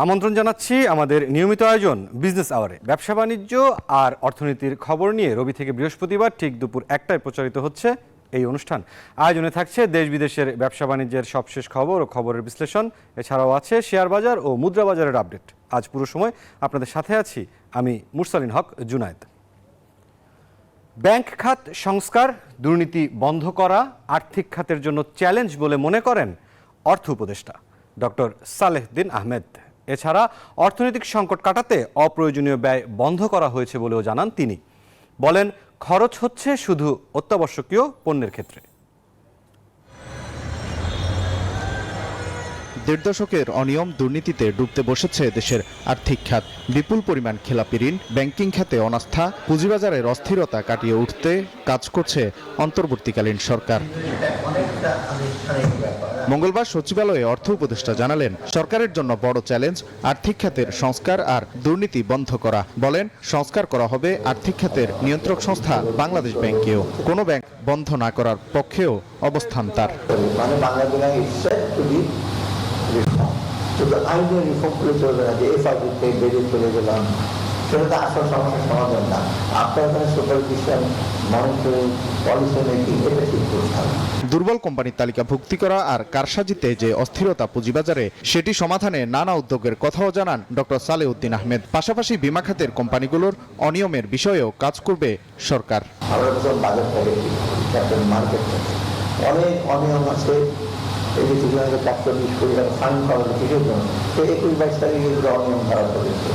আমন্ত্রণ জানাচ্ছি আমাদের নিয়মিত আয়োজন বিজনেস আওয়ারে। ব্যবসা বাণিজ্য আর অর্থনীতির খবর নিয়ে রবি থেকে বৃহস্পতিবার ঠিক দুপুর 1টায় প্রচারিত হচ্ছে এই অনুষ্ঠান। আয়োজনে থাকছে দেশ বিদেশের ব্যবসা বাণিজ্যের সবশেষ খবর ও খবরের বিশ্লেষণ, এছাড়াও আছে শেয়ার বাজার ও মুদ্রা বাজারের আপডেট। আজ পুরো সময় আপনাদের সাথে আছি আমি মুরসালিন হক জুনায়েদ। ব্যাংক খাত সংস্কার, দুর্নীতি বন্ধ করা আর্থিক খাতের জন্য চ্যালেঞ্জ বলে মনে করেন অর্থ উপদেষ্টা ডক্টর সালেহদ্দিন আহমেদ। এছাড়া অর্থনৈতিক সংকট কাটাতে অপ্রয়োজনীয় ব্যয় বন্ধ করা হয়েছে বলেও জানান তিনি। বলেন, খরচ হচ্ছে শুধু অত্যাবশ্যকীয় পণ্যের ক্ষেত্রে। দেড় দশকের অনিয়ম দুর্নীতিতে ডুবতে বসেছে দেশের আর্থিক খাত। বিপুল পরিমাণ খেলাপি ঋণ, ব্যাংকিং খাতে অনাস্থা, পুঁজিবাজারের অস্থিরতা কাটিয়ে উঠতে কাজ করছে অন্তর্বর্তীকালীন সরকার। মঙ্গলবার সচিবালয়ে অর্থ উপদেষ্টা জানালেন, সরকারের জন্য বড় চ্যালেঞ্জ আর্থিক খাতের সংস্কার আর দুর্নীতি বন্ধ করা। বলেন, সংস্কার করা হবে আর্থিক খাতের নিয়ন্ত্রক সংস্থা বাংলাদেশ ব্যাংকেও। কোনো ব্যাংক বন্ধ না করার পক্ষেও অবস্থান তার। শুধু আইনের রিফর্ম করে চলবে না, যে এফআইডিতে বেরিয়ে চলে গেলাম, সেটা তো আসল সমস্যার সমাধান না। আপনার এখানে সুপারভিশন, মনিটরিং, পলিসি মেকিং এটা ঠিক করতে হবে। দুর্বল কোম্পানির তালিকাভুক্তি করা আর কারসাজিতে যে অস্থিরতা পুঁজিবাজারে, সেটি সমাধানে নানা উদ্যোগের কথাও জানান ডক্টর সালেহউদ্দিন আহমেদ। পাশাপাশি বিমা খাতের কোম্পানিগুলোর অনিয়মের বিষয়েও কাজ করবে সরকার। আমরা যখন বাজার থেকে ক্যাপিটাল মার্কেট থেকে অনেক অনিয়ম আছে। এই যে 420 কোটি টাকা ফাইন করা হয়েছে, 21-22 তারিখে অনিয়ম ধরা পড়েছে।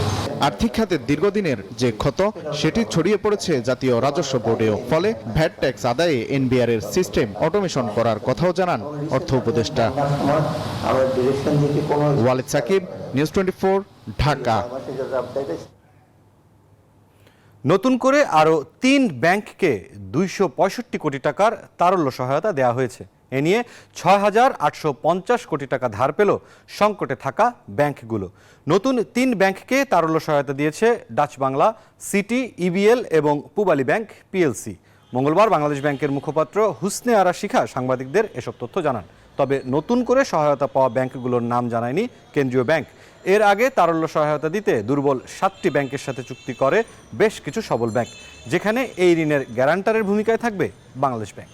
আর্থিক খাতের দীর্ঘদিনের যে ক্ষত, সেটি ছড়িয়ে পড়েছে জাতীয় রাজস্ব বোর্ডেও। ফলে ভ্যাট ট্যাক্স আদায়ে এনবিআর এর সিস্টেম অটোমেশন করার কথাও জানান অর্থ উপদেষ্টা। ওয়ালিদ সাকিব, নিউজ 24, ঢাকা। নতুন করে আরও 3 ব্যাংককে 265 কোটি টাকার তারল্য সহায়তা দেওয়া হয়েছে। এ নিয়ে 6,850 কোটি টাকা ধার পেল সংকটে থাকা ব্যাংকগুলো। নতুন 3 ব্যাংককে তারল্য সহায়তা দিয়েছে ডাচ বাংলা, সিটি, ইবিএল এবং পূবালী ব্যাংক পিএলসি। মঙ্গলবার বাংলাদেশ ব্যাংকের মুখপাত্র হুসনে আরা শিখা সাংবাদিকদের এসব তথ্য জানান। তবে নতুন করে সহায়তা পাওয়া ব্যাংকগুলোর নাম জানায়নি কেন্দ্রীয় ব্যাংক। এর আগে তারল্য সহায়তা দিতে দুর্বল 7টি ব্যাংকের সাথে চুক্তি করে বেশ কিছু সবল ব্যাংক, যেখানে এই ঋণের গ্যারান্টারের ভূমিকায় থাকবে বাংলাদেশ ব্যাংক।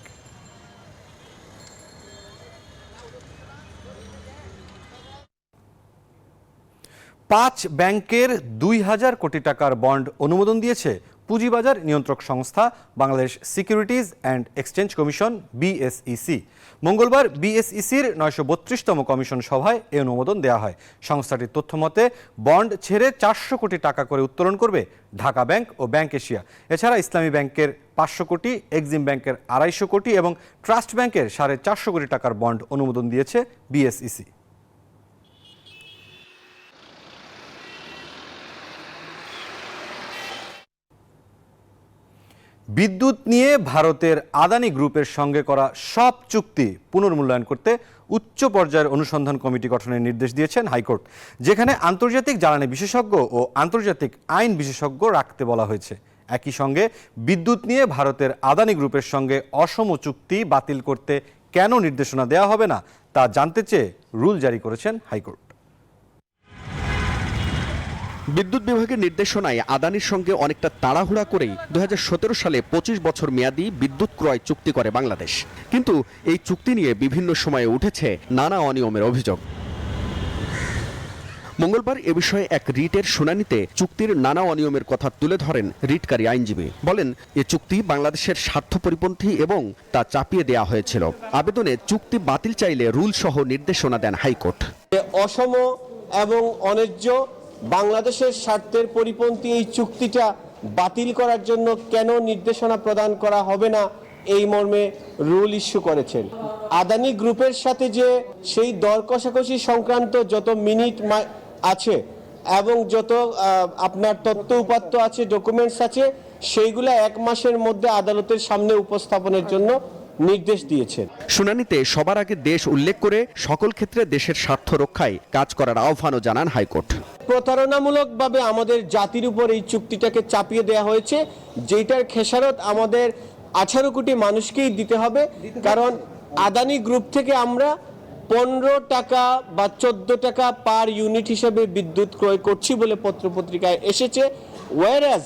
পাঁচ ব্যাংকের 2,000 কোটি টাকার বন্ড অনুমোদন দিয়েছে পুঁজিবাজার নিয়ন্ত্রক সংস্থা Bangladesh securities and exchange commission BSEC. মঙ্গলবার বিএসইসির 932তম কমিশন সভায় এই অনুমোদন দেওয়া হয়। সংস্থাটির তথ্য মতে বন্ড ছেড়ে 400 কোটি টাকা করে উত্তোলন করবে ঢাকা ব্যাংক ও ব্যাংক এশিয়া। এছাড়া ইসলামী ব্যাংকের 500 কোটি, এক্সিম ব্যাংকের 250 কোটি এবং ট্রাস্ট ব্যাংকের 450 কোটি টাকার বন্ড অনুমোদন দিয়েছে বিএসইসি। বিদ্যুৎ নিয়ে ভারতের আদানি গ্রুপের সঙ্গে করা সব চুক্তি পুনর্মূল্যায়ন করতে উচ্চ পর্যায়ের অনুসন্ধান কমিটি গঠনের নির্দেশ দিয়েছেন হাইকোর্ট, যেখানে আন্তর্জাতিক জ্বালানি বিশেষজ্ঞ ও আন্তর্জাতিক আইন বিশেষজ্ঞ রাখতে বলা হয়েছে। একই সঙ্গে বিদ্যুৎ নিয়ে ভারতের আদানি গ্রুপের সঙ্গে অসম চুক্তি বাতিল করতে কেন নির্দেশনা দেওয়া হবে না তা জানতে চেয়ে রুল জারি করেছেন হাইকোর্ট। বিদ্যুৎ বিভাগের নির্দেশনায় আদানির সঙ্গে অনেকটা তাড়াহুড়া করেই 2017 সালে 25 বছর মেয়াদী বিদ্যুৎ ক্রয় চুক্তি করে বাংলাদেশ। কিন্তু এই চুক্তি নিয়ে বিভিন্ন সময়ে উঠেছে নানা অনিয়মের অভিযোগ। মঙ্গলবার এ বিষয়ে এক রিটের শুনানিতে চুক্তির নানা অনিয়মের কথা তুলে ধরেন রিটকারী আইনজীবী। বলেন, এ চুক্তি বাংলাদেশের স্বার্থ পরিপন্থী এবং তা চাপিয়ে দেওয়া হয়েছিল। আবেদনে চুক্তি বাতিল চাইলে রুল সহ নির্দেশনা দেন হাইকোর্ট। অসম এবং অন্যায্য বাংলাদেশের স্বার্থের পরিপন্থী এই চুক্তিটা বাতিল করার জন্য কেন নির্দেশনা প্রদান করা হবে না, এই মর্মে রুল ইস্যু করেছেন। আদানি গ্রুপের সাথে যে সেই দর কষাকষি সংক্রান্ত যত মিনিট আছে এবং যত আপনার তথ্য উপাত্ত আছে, ডকুমেন্টস আছে, সেইগুলা 1 মাসের মধ্যে আদালতের সামনে উপস্থাপনের জন্য নির্দেশ দিয়েছেন। শুনানিতে সবার আগে দেশ উল্লেখ করে সকল ক্ষেত্রে দেশের স্বার্থ রক্ষায় কাজ করার আহ্বানও জানান হাইকোর্ট। প্রতারণামূলকভাবে আমাদের জাতির উপর এই চুক্তিটাকে চাপিয়ে দেওয়া হয়েছে, যেটার খেসারত আমাদের 18 কোটি মানুষকেই দিতে হবে। কারণ আদানি গ্রুপ থেকে আমরা 15 টাকা বা 14 টাকা পার ইউনিট হিসেবে বিদ্যুৎ ক্রয় করছি বলে পত্রপত্রিকায় এসেছে, ওয়ারাজ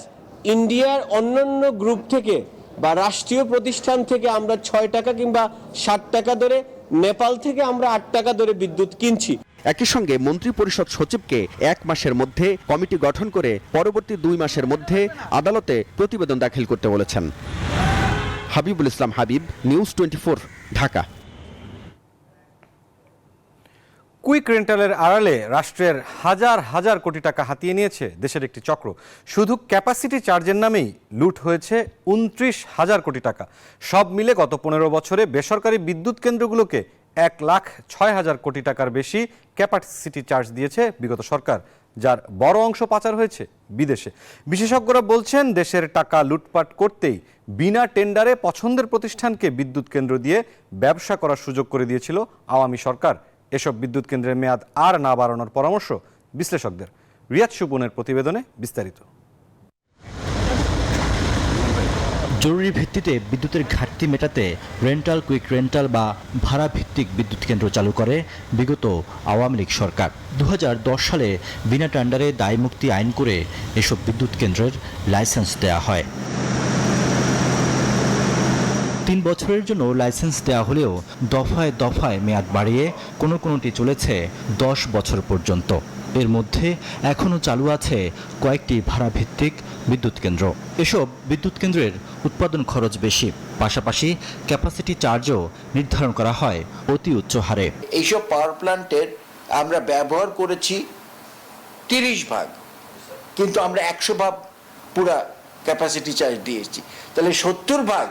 ইন্ডিয়ার অন্যান্য গ্রুপ থেকে বা রাষ্ট্রীয় প্রতিষ্ঠান থেকে আমরা 6 টাকা কিংবা 7 টাকা দরে, নেপাল থেকে আমরা 8 টাকা দরে বিদ্যুৎ কিনছি। একই সঙ্গে মন্ত্রী পরিষদ সচিবকে 1 মাসের মধ্যে কমিটি গঠন করে পরবর্তী 2 মাসের মধ্যে আদালতে প্রতিবেদন দাখিল করতে বলেছেন। হাবিবুল ইসলাম হাবিব, নিউজ 24, ঢাকা। কুইক রেন্টালের আড়ালে রাষ্ট্রের হাজার হাজার কোটি টাকা হাতিয়ে নিয়েছে দেশের একটি চক্র। শুধু ক্যাপাসিটি চার্জের নামেই লুট হয়েছে 29,000 কোটি টাকা। সব মিলে গত 15 বছরে বেসরকারি বিদ্যুৎ কেন্দ্রগুলোকে 1,06,000 কোটি টাকার বেশি ক্যাপাসিটি চার্জ দিয়েছে বিগত সরকার, যার বড় অংশ পাচার হয়েছে বিদেশে। বিশেষজ্ঞরা বলছেন, দেশের টাকা লুটপাট করতেই বিনা টেন্ডারে পছন্দের প্রতিষ্ঠানকে বিদ্যুৎ কেন্দ্র দিয়ে ব্যবসা করার সুযোগ করে দিয়েছিল আওয়ামী সরকার। এসব বিদ্যুৎ কেন্দ্রের মেয়াদ আর না বাড়ানোর পরামর্শ বিশ্লেষকদের। রিয়াদ সুবনের প্রতিবেদনে বিস্তারিত। জরুরি ভিত্তিতে বিদ্যুতের ঘাটতি মেটাতে রেন্টাল, কুইক রেন্টাল বা ভাড়া ভিত্তিক বিদ্যুৎ কেন্দ্র চালু করে বিগত আওয়ামী লীগ সরকার। 2010 সালে বিনা টেন্ডারে দায়মুক্তি আইন করে এসব বিদ্যুৎ কেন্দ্রের লাইসেন্স দেওয়া হয়। 3 বছরের জন্য লাইসেন্স দেওয়া হলেও দফায় দফায় মেয়াদ বাড়িয়ে কোনোটি চলেছে 10 বছর পর্যন্ত। এর মধ্যে এখনও চালু আছে কয়েকটি ভাড়াভিত্তিক বিদ্যুৎ কেন্দ্র। এসব বিদ্যুৎ কেন্দ্রের উৎপাদন খরচ বেশি, পাশাপাশি ক্যাপাসিটি চার্জও নির্ধারণ করা হয় অতি উচ্চ হারে। এইসব পাওয়ার প্ল্যান্টের আমরা ব্যবহার করেছি 30 ভাগ, কিন্তু আমরা 100 ভাগ পুরা ক্যাপাসিটি চার্জ দিয়েছি, তাহলে 70 ভাগ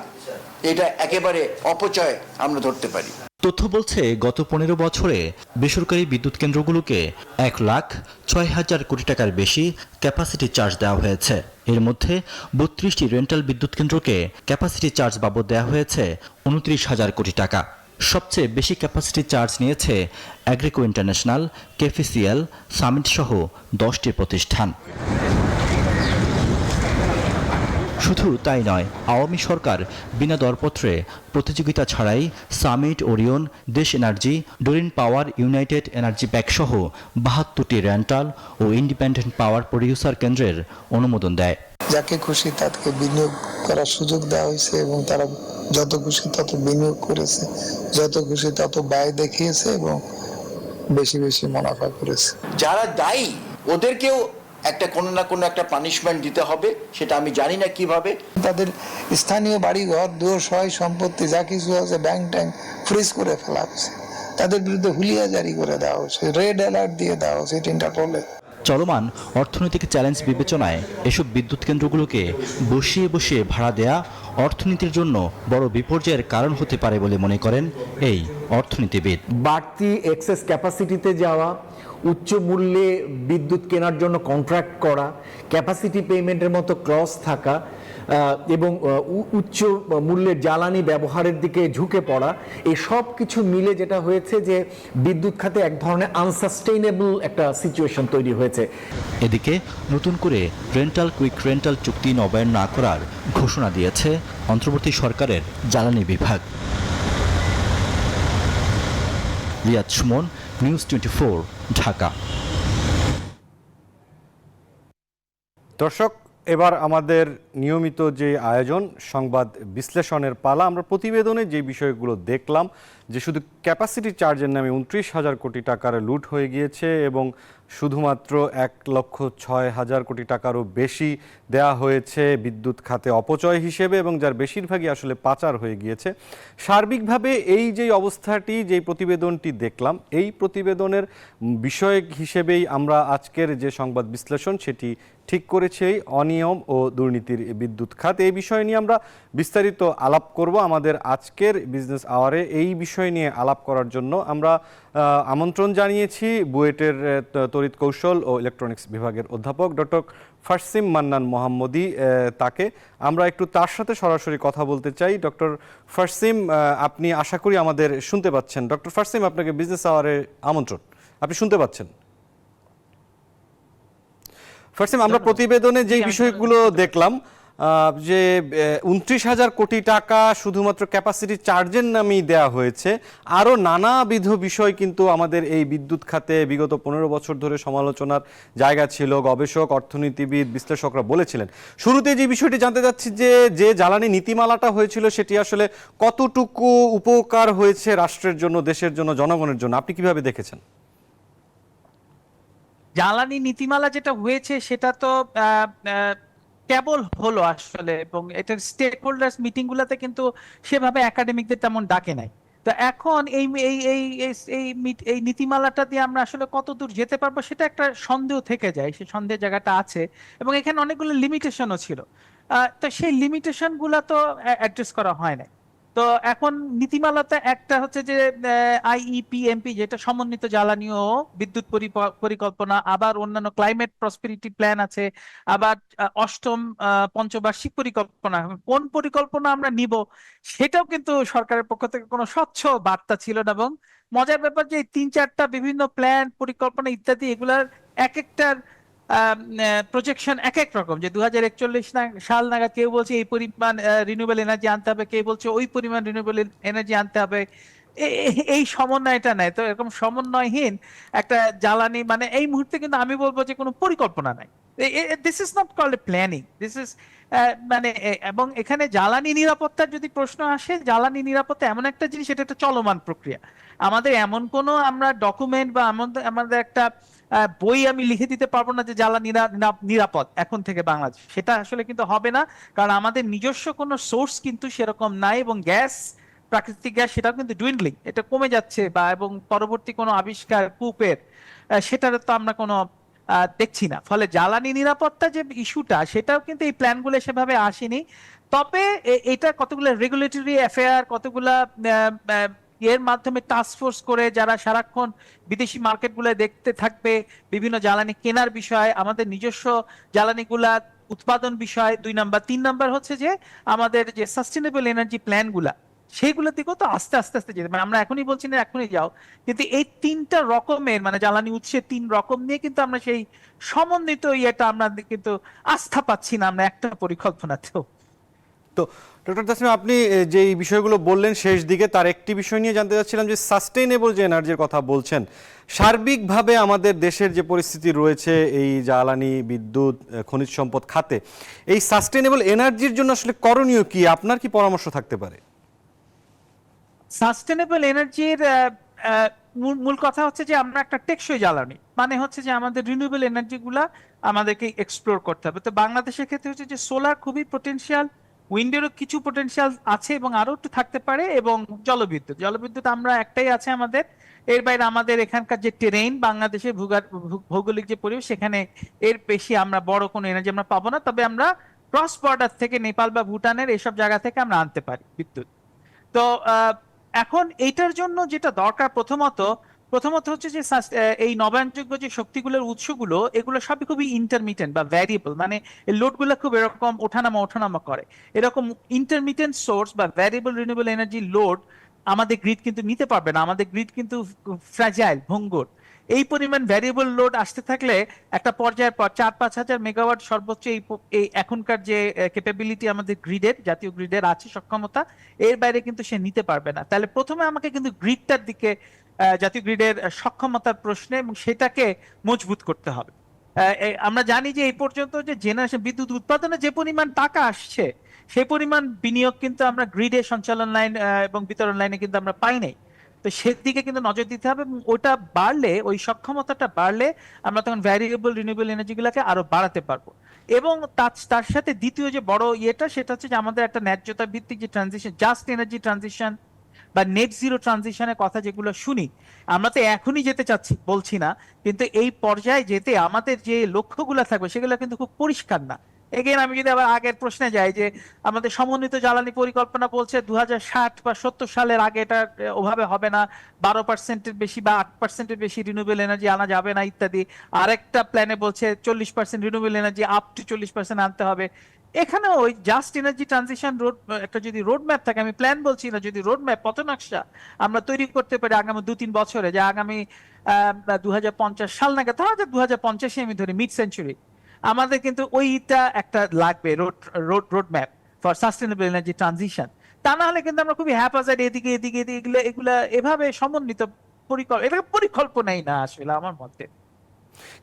এটা একেবারে অপচয় আমরা ধরতে পারি। তথ্য বলছে, গত 15 বছরে বেসরকারি বিদ্যুৎ কেন্দ্রগুলোকে 1,06,000 কোটি টাকার বেশি ক্যাপাসিটি চার্জ দেওয়া হয়েছে। এর মধ্যে 32টি রেন্টাল বিদ্যুৎ কেন্দ্রকে ক্যাপাসিটি চার্জ বাবদ দেওয়া হয়েছে 29,000 কোটি টাকা। সবচেয়ে বেশি ক্যাপাসিটি চার্জ নিয়েছে অ্যাগ্রিকো ইন্টারন্যাশনাল, কেফিসিএল, সামিট সহ 10টি প্রতিষ্ঠান। শুধু তাই নয়, আওয়ামী সরকার বিনা দরপত্রে প্রতিযোগিতা ছাড়াই সামিট, ওরিয়ন, দেশ এনার্জি, ডোরিন পাওয়ার, ইউনাইটেড এনার্জি ব্যাক সহ 72টি রেন্টাল ও ইন্ডিপেন্ডেন্ট পাওয়ার প্রডিউসার কেন্দ্রের অনুমোদন দেয়। যাকে খুশি তাকে বিনিয়োগ করার সুযোগ দেওয়া হয়েছে এবং তারা যত খুশি তত বিনিয়োগ করেছে, যত খুশি তত ব্যয় দেখিয়েছে এবং বেশি বেশি মুনাফা করেছে। যারা দায়ী ওদেরকেও একটা কোনো না কোনো একটা পানিশমেন্ট দিতে হবে, সেটা আমি জানি না কিভাবে। তাদের স্থানীয় বাড়ি ঘর দুয়ার সহায় সম্পত্তি যা কিছু আছে ব্যাংক ট্যাঙ্ক ফ্রিজ করে ফেলা হয়েছে, তাদের বিরুদ্ধে হুলিয়া জারি করে দেওয়া হয়েছে, রেড অ্যালার্ট দিয়ে দেওয়া হয়েছে ইন্টারপোলে। চলমান অর্থনৈতিক চ্যালেঞ্জ বিবেচনায় এসব বিদ্যুৎ কেন্দ্রগুলোকে বসিয়ে বসিয়ে ভাড়া দেয়া অর্থনীতির জন্য বড় বিপর্যয়ের কারণ হতে পারে বলে মনে করেন এই অর্থনীতিবিদ। বাড়তি এক্সেস ক্যাপাসিটিতে যাওয়া, উচ্চ মূল্যে বিদ্যুৎ কেনার জন্য কন্ট্রাক্ট করা, ক্যাপাসিটি পেমেন্টের মতো ক্লজ থাকা এবং উচ্চ মূল্যের জ্বালানি ব্যবহারের দিকে ঝুঁকে পড়া, এই সব কিছু মিলে যেটা হয়েছে যে বিদ্যুৎ খাতে এক ধরনের আনসাস্টেইনেবল একটা সিচুয়েশন তৈরি হয়েছে। এদিকে নতুন করে রেন্টাল, কুইক রেন্টাল চুক্তি নবায়ন না করার ঘোষণা দিয়েছে অন্তর্বর্তী সরকারের জ্বালানি বিভাগ। রিয়াদ সুমন, নিউজ 24, ঢাকা। দর্শক, এবার আমাদের নিয়মিত যে আয়োজন সংবাদ বিশ্লেষণের পালা। আমরা প্রতিবেদনে যে বিষয়গুলো দেখলাম, যে শুধু ক্যাপাসিটি চার্জের নামে 29,000 কোটি টাকার লুট হয়ে গিয়েছে এবং শুধুমাত্র 1,06,000 কোটি টাকারও বেশি দেয়া হয়েছে বিদ্যুৎ খাতে অপচয় হিসেবে, এবং যার বেশিরভাগই আসলে পাচার হয়ে গিয়েছে। সার্বিকভাবে এই যে অবস্থাটি, যেই প্রতিবেদনটি দেখলাম, এই প্রতিবেদনের বিষয় হিসেবেই আমরা আজকের যে সংবাদ বিশ্লেষণ সেটি ঠিক করেছে অনিয়ম ও দুর্নীতির বিদ্যুৎ খাত। এই বিষয় নিয়ে আমরা বিস্তারিত আলাপ করব। আমাদের আজকের বিজনেস আওয়ারে এই বিষয় নিয়ে আলাপ করার জন্য আমরা আমন্ত্রণ জানিয়েছি বুয়েটের তড়িৎ কৌশল ও ইলেকট্রনিক্স বিভাগের অধ্যাপক ডক্টর ফারসিম মান্নান মোহাম্মদী। তাকে আমরা একটু তার সাথে সরাসরি কথা বলতে চাই। ডক্টর ফারসিম, আপনি আশা করি আমাদের শুনতে পাচ্ছেন। ডক্টর ফারসিম, আপনাকে বিজনেস আওয়ারে আমন্ত্রণ। আপনি শুনতে পাচ্ছেন? ফারসিম, আমরা প্রতিবেদনে যে বিষয়গুলো দেখলাম, যে 29,000 কোটি টাকা শুধুমাত্র ক্যাপাসিটি চার্জের নামেই দেয়া হয়েছে, আরও নানাবিধ বিষয় কিন্তু আমাদের এই বিদ্যুৎ খাতে বিগত 15 বছর ধরে সমালোচনার জায়গা ছিল। গবেষক, অর্থনীতিবিদ, বিশ্লেষকরা বলেছিলেন। শুরুতে যে বিষয়টি জানতে চাচ্ছি যে জ্বালানি নীতিমালাটা হয়েছিল সেটি আসলে কতটুকু উপকার হয়েছে রাষ্ট্রের জন্য, দেশের জন্য, জনগণের জন্য, আপনি কিভাবে দেখেছেন? জ্বালানি নীতিমালা যেটা হয়েছে সেটা তো কেবল হলো আসলে, এবং এটার স্টেক হোল্ডার্স মিটিং গুলাতে কিন্তু সেভাবে একাডেমিকদের তেমন ডাকে নাই। তো এখন এই এই এই এই নীতিমালাটা দিয়ে আমরা আসলে কত দূর যেতে পারবো সেটা একটা সন্দেহ থেকে যায়, সেই সন্দেহের জায়গাটা আছে, এবং এখানে অনেকগুলো লিমিটেশনও ছিল। তো সেই লিমিটেশন গুলা তো অ্যাড্রেস করা হয় না। তো এখন নীতিমালাতে একটা হচ্ছে যে আইইপিএমপি, যেটা সমন্বিত জ্বালানি ও বিদ্যুৎ পরিকল্পনা, আবার অন্যান্য ক্লাইমেট প্রসপেরিটি প্ল্যান আছে, আবার অষ্টম পঞ্চবার্ষিক পরিকল্পনা। কোন পরিকল্পনা আমরা নিব সেটাও কিন্তু সরকারের পক্ষ থেকে কোনো স্বচ্ছ বার্তা ছিল না। এবং মজার ব্যাপার যে 3-4টা বিভিন্ন প্ল্যান, পরিকল্পনা ইত্যাদি, এগুলার এক একটার প্রজেকশন এক এক রকম, যে 2041 সাল নাগাদ কেউ বলছে এই পরিমাণ রিনিউয়েবল এনার্জি আনতে হবে, কেউ বলছে ওই পরিমাণ রিনিউয়েবল এনার্জি আনতে হবে। এই সমন্বয়টা নাই। তো এরকম সমন্বয়হীন একটা জ্বালানি, মানে এই মুহূর্তে কিন্তু আমি বলবো যে কোনো পরিকল্পনা নাই। This is not called a planning, this is মানে এবং এখানে জ্বালানি নিরাপত্তার যদি প্রশ্ন আসে, জ্বালানি নিরাপত্তা এমন একটা জিনিস, এটা একটা চলমান প্রক্রিয়া। আমাদের এমন কোনো আমরা ডকুমেন্ট বা আমাদের একটা বই আমি লিখে দিতে পারবো না যে জ্বালানি নিরাপদ এখন থেকে বাংলাদেশ, সেটা আসলে কিন্তু হবে না। কারণ আমাদের নিজস্ব কোনো সোর্স কিন্তু সেরকম নাই, এবং গ্যাস, প্রাকৃতিক গ্যাস, সেটাও কিন্তু ডুইন্ডলিং, এটা কমে যাচ্ছে, বা এবং পরবর্তী কোনো আবিষ্কার কূপের সেটার তো আমরা কোনো দেখছি না। ফলে জ্বালানি নিরাপত্তা যে ইস্যুটা, সেটাও কিন্তু এই প্ল্যানগুলো সেভাবে আসেনি। তবে এটা কতগুলো রেগুলেটরি অ্যাফেয়ার, কতগুলা এর মাধ্যমে টাস্ক ফোর্স করে যারা সারাক্ষণ বিদেশি মার্কেটগুলো দেখতে থাকবে, বিভিন্ন জ্বালানি কেনার বিষয়, আমাদের নিজস্ব জ্বালানিগুলা উৎপাদন বিষয় 2 নাম্বার, 3 নাম্বার হচ্ছে যে আমাদের যে সাস্টেনেবল এনার্জি প্ল্যানগুলা, সেইগুলোর দিকেও তো আস্তে আস্তে আস্তে যেতে, মানে আমরা এখনই বলছি না এখনই যাও, কিন্তু এই 3টা রকমের, মানে জ্বালানি উৎসের 3 রকম নিয়ে কিন্তু আমরা সেই সমন্বিত ইয়েটা আমরা কিন্তু আস্থা পাচ্ছি না আমরা একটা পরিকল্পনাতেও। তো ডক্টর তাসনিম, আপনি যে এই বিষয়গুলো বললেন শেষ দিকে, তার একটি বিষয় নিয়ে জানতে চাচ্ছিলাম যে সাস্টেইনেবল যে এনার্জির কথা বলছেন, সার্বিকভাবে আমাদের দেশের যে পরিস্থিতি রয়েছে এই জ্বালানি, বিদ্যুৎ, খনিজ সম্পদ খাতে, এই সাস্টেইনেবল এনার্জির জন্য আসলে করণীয় কি, আপনার কি পরামর্শ থাকতে পারে? সাস্টেনেবল এনার্জির মূল কথা হচ্ছে যে আমরা একটা টেকসই জ্বালানি, মানে হচ্ছে যে আমাদের রিনিউয়েবল এনার্জি গুলা আমাদেরকে এক্সপ্লোর করতে হবে। তো বাংলাদেশের ক্ষেত্রে হচ্ছে যে সোলার খুবই পটেনশিয়াল, উইন্ডেরও কিছু পটেনশিয়াল আছে এবং আরো একটু থাকতে পারে, এবং জলবিদ্যুৎ আমরা একটাই আছে আমাদের। এর বাইরে আমাদের এখানকার যে টেরেইন, বাংলাদেশের ভৌগোলিক যে পরিবেশ, সেখানে এর বেশি আমরা বড় কোনো এনার্জি আমরা পাবো না। তবে আমরা ক্রস বর্ডার থেকে, নেপাল বা ভুটানের এইসব জায়গা থেকে আমরা আনতে পারি বিদ্যুৎ। তো এখন এইটার জন্য যেটা দরকার, প্রথমত হচ্ছে যে এই নবায়নযোগ্য যে শক্তিগুলোর উৎসগুলো, এগুলো সবই খুবই ইন্টারমিটেন্ট বা ভ্যারিয়েবল, মানে এই লোডগুলো খুব এরকম ওঠানামা করে। এরকম ইন্টারমিটেন্ট সোর্স বা ভ্যারিয়েবল রিনিউয়েবল এনার্জি লোড আমাদের গ্রিড কিন্তু নিতে পারবে না। আমাদের গ্রিড কিন্তু ফ্র্যাজাইল, ভঙ্গুর। এই পরিমাণ ভ্যারিয়েবল লোড আসতে থাকলে একটা পর্যায়ের পর 4-5 হাজার মেগাওয়াট সর্বোচ্চ এই এখনকার যে ক্যাপাবিলিটি আমাদের গ্রিডের, জাতীয় গ্রিডের আছে সক্ষমতা, এর বাইরে কিন্তু সে নিতে পারবে না। তাহলে প্রথমে আমাকে কিন্তু গ্রিডটার দিকে, জাতীয় গ্রিডের সক্ষমতার প্রশ্নে, এবং সেটাকে মজবুত করতে হবে। আমরা জানি যে এই পর্যন্ত যে জেনারেশন বিদ্যুৎ উৎপাদনে যে পরিমাণ টাকা আসছে, সেই পরিমাণ বিনিয়োগ কিন্তু আমরা গ্রিডে, সঞ্চালন লাইন এবং বিতরণ লাইনে কিন্তু আমরা পাই নাই। তো সেদিকে কিন্তু নজর দিতে হবে, এবং ওটা বাড়লে, ওই সক্ষমতাটা বাড়লে আমরা তখন ভ্যারিয়েবল রিনিউয়েবল এনার্জি গুলাকে আরো বাড়াতে পারবো। এবং তার সাথে দ্বিতীয় যে বড় ইয়েটা, সেটা হচ্ছে যে আমাদের একটা ন্যায্যতা ভিত্তিক যে ট্রানজিশন, জাস্ট এনার্জি ট্রানজিশন বা নেট জিরো ট্রানজিশনের কথা যেগুলো শুনি, আমরা তো এখনই যেতে বলছি না, কিন্তু এই পর্যায়ে যেতে আমাদের যে লক্ষ্যগুলো থাকবে সেগুলো কিন্তু খুব পরিষ্কার না। এগেন আমি যদি আবার আগের প্রশ্নে যাই, যে আমাদের সমন্বিত জ্বালানি পরিকল্পনা বলছে 2060 বা 70 সালের আগে এটা ওভাবে হবে না, 12%-এর বেশি বা 8%-এর বেশি রিনিউয়েবল এনার্জি আনা যাবে না ইত্যাদি। আরেকটা প্ল্যানে বলছে 40% রিনিউয়েবল এনার্জি আপ টু 40% আনতে হবে। এখানে ওই জাস্ট এনার্জি ট্রানজিশন একটা যদি রোড ম্যাপ থাকে, আমি প্ল্যান বলছি না, যদি রোড ম্যাপ, পথনকশা আমরা তৈরি করতে পারি আগামী 2-3 বছরে, যে আগামী 2050 সাল নাগাদ, ধরো যে 2050-এ আমি ধরি মিড সেঞ্চুরি, আমাদের কিন্তু ওইটা একটা লাগবে, road map for sustainable energy transition. তা না হলে কিন্তু আমরা খুবই হ্যাপাজার্ড এদিকে এদিকে এদিকে এগুলা এভাবে সমন্বিত এটা পরিকল্পনাই না আসলে আমার মতে।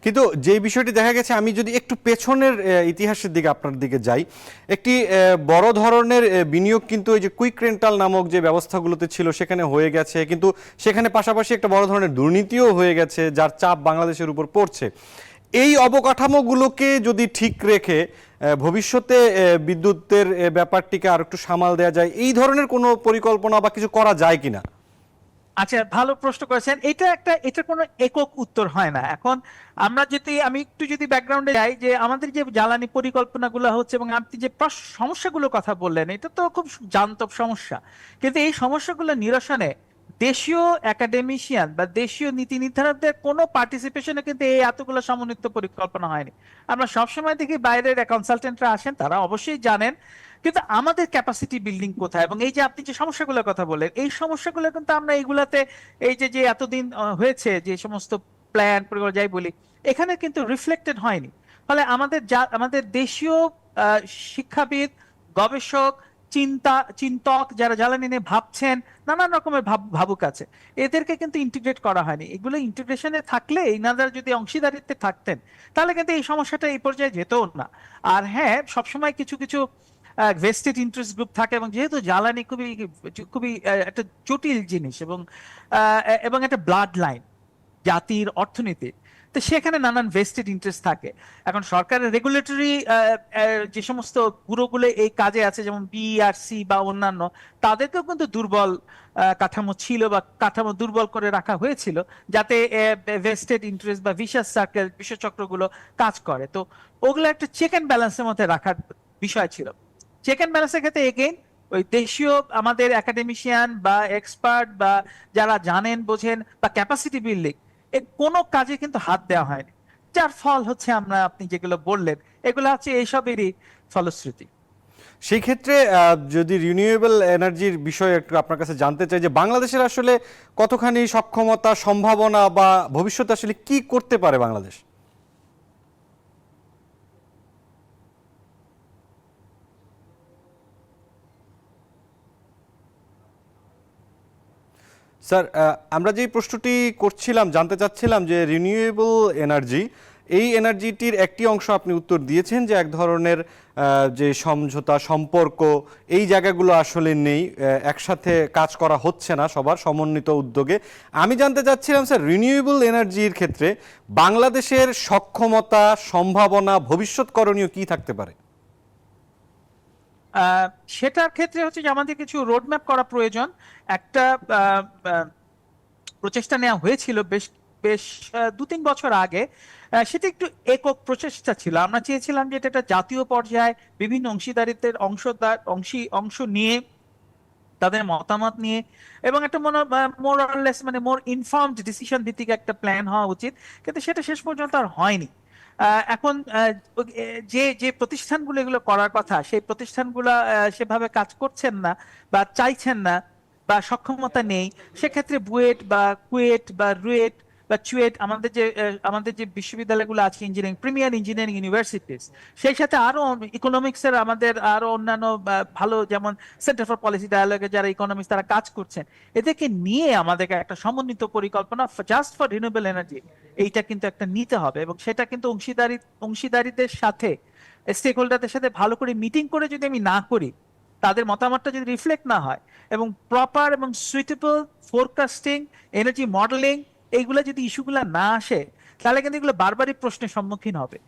কিন্তু যে বিষয়টি দেখা গেছে, আমি যদি একটু পেছনের ইতিহাসের দিকে আপনার দিকে যাই, একটি বড় ধরনের বিনিয়োগ কিন্তু এই যে কুইক রেন্টাল নামক যে ব্যবস্থাগুলোতে ছিল সেখানে হয়ে গেছে, কিন্তু সেখানে পাশাপাশি একটা বড় ধরনের দুর্নীতিও হয়ে গেছে, যার চাপ বাংলাদেশের উপর পড়ছে। এই অবকাঠামোগুলোকে যদি ঠিক রেখে ভবিষ্যতে বিদ্যুতের ব্যাপারটিকে আর একটু সামাল দেওয়া যায়, এই ধরনের কোনো পরিকল্পনা বা কিছু করা যায় কিনা? আচ্ছা, ভালো প্রশ্ন করেছেন। এটা কোনো একক উত্তর হয় না। এখন আমি একটু যদি ব্যাকগ্রাউন্ডে যাই, যে আমাদের যে জ্বালানি পরিকল্পনাগুলো হচ্ছে এবং আপনি যে সমস্যাগুলোর কথা বললেন, এটা তো খুব জান্তব সমস্যা, কিন্তু এই সমস্যাগুলো নিরসনে দেশীয় একাডেমিশিয়ান বা দেশীয় নীতি নির্ধারকদের কোনো পার্টিসিপেশনে কিন্তু এই এতগুলো সমন্বিত পরিকল্পনা হয়নি। আমরা সবসময় দেখি বাইরের কনসালটেন্টরা আসেন, তারা অবশ্যই জানেন, কিন্তু আমাদের ক্যাপাসিটি বিল্ডিং কোথায়? এবং এই যে আপনি যে সমস্যাগুলোর কথা বললেন, এই সমস্যাগুলো কিন্তু আমরা এইগুলাতে এই যে এতদিন হয়েছে যে সমস্ত প্ল্যান পরিকল্পনা যাই বলি, এখানে কিন্তু রিফ্লেক্টেড হয়নি। ফলে আমাদের দেশীয় শিক্ষাবিদ, গবেষক, চিন্তক যারা জ্বালানি নিয়ে ভাবছেন, নানান রকমের ভাবুক আছে, এদেরকে কিন্তু ইন্টিগ্রেট করা হয়নি। এগুলো ইন্টিগ্রেশনে থাকলে, এনারা যদি অংশীদারিত্বে থাকতেন, তাহলে কিন্তু এই সমস্যাটা এই পর্যায়ে যেত না। আর হ্যাঁ, সবসময় কিছু কিছু ভেস্টেড ইন্টারেস্ট গ্রুপ থাকে, এবং যেহেতু জ্বালানি খুবই খুবই একটা জটিল জিনিস এবং একটা ব্লাড লাইন জাতির অর্থনীতি, তো সেখানে নানান ভেস্টেড ইন্টারেস্ট থাকে। এখন সরকারের রেগুলেটরি যে সমস্ত ব্যুরোগুলো এই কাজে আছে, যেমন বিআরসি বা অন্যান্য, তাদেরকেও কিন্তু দুর্বল কাঠামো ছিল বা কাঠামো দুর্বল করে রাখা হয়েছিল, যাতে ভেস্টেড ইন্টারেস্ট বা ভিশাস সার্কেল, বিষচক্রগুলো কাজ করে। তো ওগুলো একটা চেক অ্যান্ড ব্যালেন্সের মধ্যে রাখার বিষয় ছিল। চেক অ্যান্ড ব্যালেন্সের ক্ষেত্রে এগেইন ওই দেশীয় আমাদের একাডেমিশিয়ান বা এক্সপার্ট বা যারা জানেন বোঝেন বা ক্যাপাসিটি বিল্ডিং, কোনো কাজে কিন্তু হাত দেওয়া হয়নি, যার ফল হচ্ছে আপনি যেগুলো বললেন, এগুলো হচ্ছে এইসবেরই ফলশ্রুতি। সেই ক্ষেত্রে যদি রিনিউয়েবল এনার্জির বিষয়ে একটু আপনার কাছে জানতে চাই, যে বাংলাদেশের আসলে কতখানি সক্ষমতা, সম্ভাবনা বা ভবিষ্যতে আসলে কি করতে পারে বাংলাদেশ? স্যার, আমরা যেই প্রশ্নটি করছিলাম, জানতে চাচ্ছিলাম যে রিনিউয়েবল এনার্জি, এই এনার্জিটির একটি অংশ আপনি উত্তর দিয়েছেন যে এক ধরনের যে সমঝোতা, সম্পর্ক, এই জায়গাগুলো আসলে নেই, একসাথে কাজ করা হচ্ছে না সবার সমন্বিত উদ্যোগে। আমি জানতে চাচ্ছিলাম স্যার, রিনিউয়েবল এনার্জির ক্ষেত্রে বাংলাদেশের সক্ষমতা, সম্ভাবনা, ভবিষ্যৎ করণীয় কি থাকতে পারে? সেটার ক্ষেত্রে হচ্ছে যে আমাদের কিছু রোডম্যাপ করা প্রয়োজন। একটা প্রচেষ্টা নেওয়া হয়েছিল বেশ বেশ 2-3 বছর আগে। সেটা একটু একক প্রচেষ্টা ছিল। আমরা চেয়েছিলাম যে এটা একটা জাতীয় পর্যায়ে বিভিন্ন অংশীদারিত্বের অংশ নিয়ে, তাদের মতামত নিয়ে, এবং একটা more or less more informed decision ভিত্তিক একটা প্ল্যান হওয়া উচিত, কিন্তু সেটা শেষ পর্যন্ত আর হয়নি। এখন যে যে প্রতিষ্ঠানগুলো এগুলো করার কথা, সেই প্রতিষ্ঠানগুলো সেভাবে কাজ করছেন না বা চাইছেন না বা সক্ষমতা নেই। সেক্ষেত্রে বুয়েট বা কুয়েট বা রুয়েট বা চুয়েট, আমাদের যে বিশ্ববিদ্যালয়গুলো আছে, ইঞ্জিনিয়ারিং, প্রিমিয়ার ইঞ্জিনিয়ারিং ইউনিভার্সিটিস, সেই সাথে আরো ইকোনমিক্সের আমাদের আরো অন্যান্য ভালো, যেমন সেন্টার ফর পলিসি ডায়ালগে যারা ইকোনমিক্স, তারা কাজ করছেন, এদেরকে নিয়ে আমাদেরকে একটা সমন্বিত পরিকল্পনা জাস্ট ফর রিনিউয়েবল এনার্জি, এইটা কিন্তু একটা নিতে হবে। এবং সেটা কিন্তু অংশীদারিদের সাথে, স্টেক হোল্ডারদের সাথে ভালো করে মিটিং করে যদি আমি না করি, তাদের মতামতটা যদি রিফ্লেক্ট না হয়, এবং প্রপার এবং সুইটেবল ফোরকাস্টিং, এনার্জি মডেলিং, এইগুলো যদি ইস্যুগুলো না আসে, তাহলে কিন্তু এগুলো বারবারই প্রশ্নের সম্মুখীন হবে।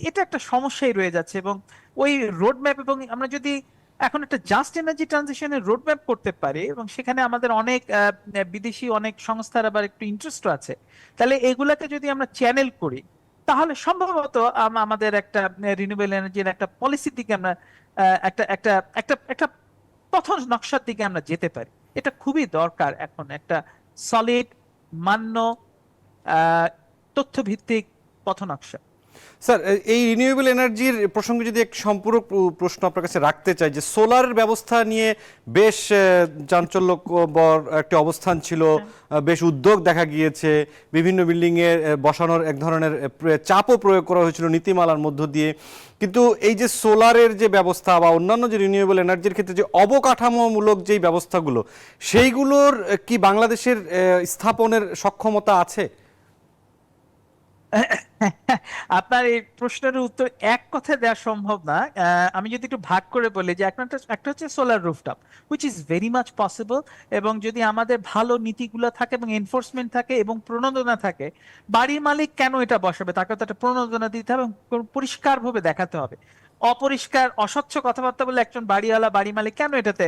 এটা একটা সমস্যাই রয়ে যাচ্ছে। এবং ওই রোডম্যাপ, এবং আমরা যদি এখন একটা জাস্ট এনার্জি ট্রানজিশনের রোডম্যাপ করতে পারি, এবং সেখানে আমাদের অনেক বিদেশি অনেক সংস্থার আবার একটু ইন্টারেস্ট আছে, তাহলে এগুলাকে যদি আমরা চ্যানেল করি, তাহলে সম্ভবত আমাদের একটা রিনিউয়েবল এনার্জির একটা পলিসির দিকে আমরা একটা একটা একটা একটা পথ নকশার দিকে আমরা যেতে পারি। এটা খুবই দরকার এখন, একটা সলিড, মান্য, তথ্যভিত্তিক পথ নকশা। স্যার, এই রিনিউয়েবল এনার্জির প্রসঙ্গে যদি এক সম্পূরক প্রশ্ন আপনার কাছে রাখতে চাই, যে সোলারের ব্যবস্থা নিয়ে বেশ চাঞ্চল্যকর একটি অবস্থান ছিল, বেশ উদ্যোগ দেখা গিয়েছে, বিভিন্ন বিল্ডিংয়ে বসানোর এক ধরনের চাপও প্রয়োগ করা হয়েছিল নীতিমালার মধ্য দিয়ে। কিন্তু এই যে সোলারের যে ব্যবস্থা বা অন্যান্য যে রিনিউয়েবল এনার্জির ক্ষেত্রে যে অবকাঠামোমূলক যেই ব্যবস্থাগুলো, সেইগুলোর কি বাংলাদেশের স্থাপনের সক্ষমতা আছে? আপনার এই প্রশ্নের উত্তর এক কথায় দেওয়া সম্ভব না। আমি যদি একটু ভাগ করে বলি, যে একটা হচ্ছে solar rooftop, which is very much possible, এবং যদি আমাদের ভালো নীতিগুলো থাকে এবং এনফোর্সমেন্ট থাকে এবং প্রণোদনা থাকে, বাড়ির মালিক কেন এটা বসাবে, তাকে তো একটা প্রণোদনা দিতে হবে এবং পরিষ্কারভাবে দেখাতে হবে। অপরিষ্কার অস্বচ্ছ কথাবার্তা বলে একজন বাড়িওয়ালা বাড়ি মালিক কেন এটাতে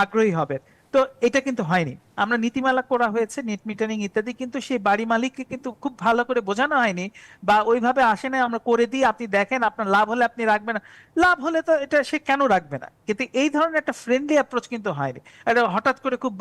আগ্রহী হবে? তো এটা কিন্তু হয়নি। আমরা নীতিমালা করা হয়েছে, নেট মিটারিং ইত্যাদি, কিন্তু সেই বাড়ি মালিককে কিন্তু খুব ভালো করে বোঝানো হয়নি, বা ওইভাবে আসে না আমরা করে দিই, আপনি দেখেন আপনার লাভ হলে আপনি রাখবেন না, লাভ হলে তো এটা সে কেন রাখবে না। কিন্তু এই ধরনের একটা ফ্রেন্ডলি অ্যাপ্রোচ কিন্তু হয়নি। এটা হঠাৎ করে খুব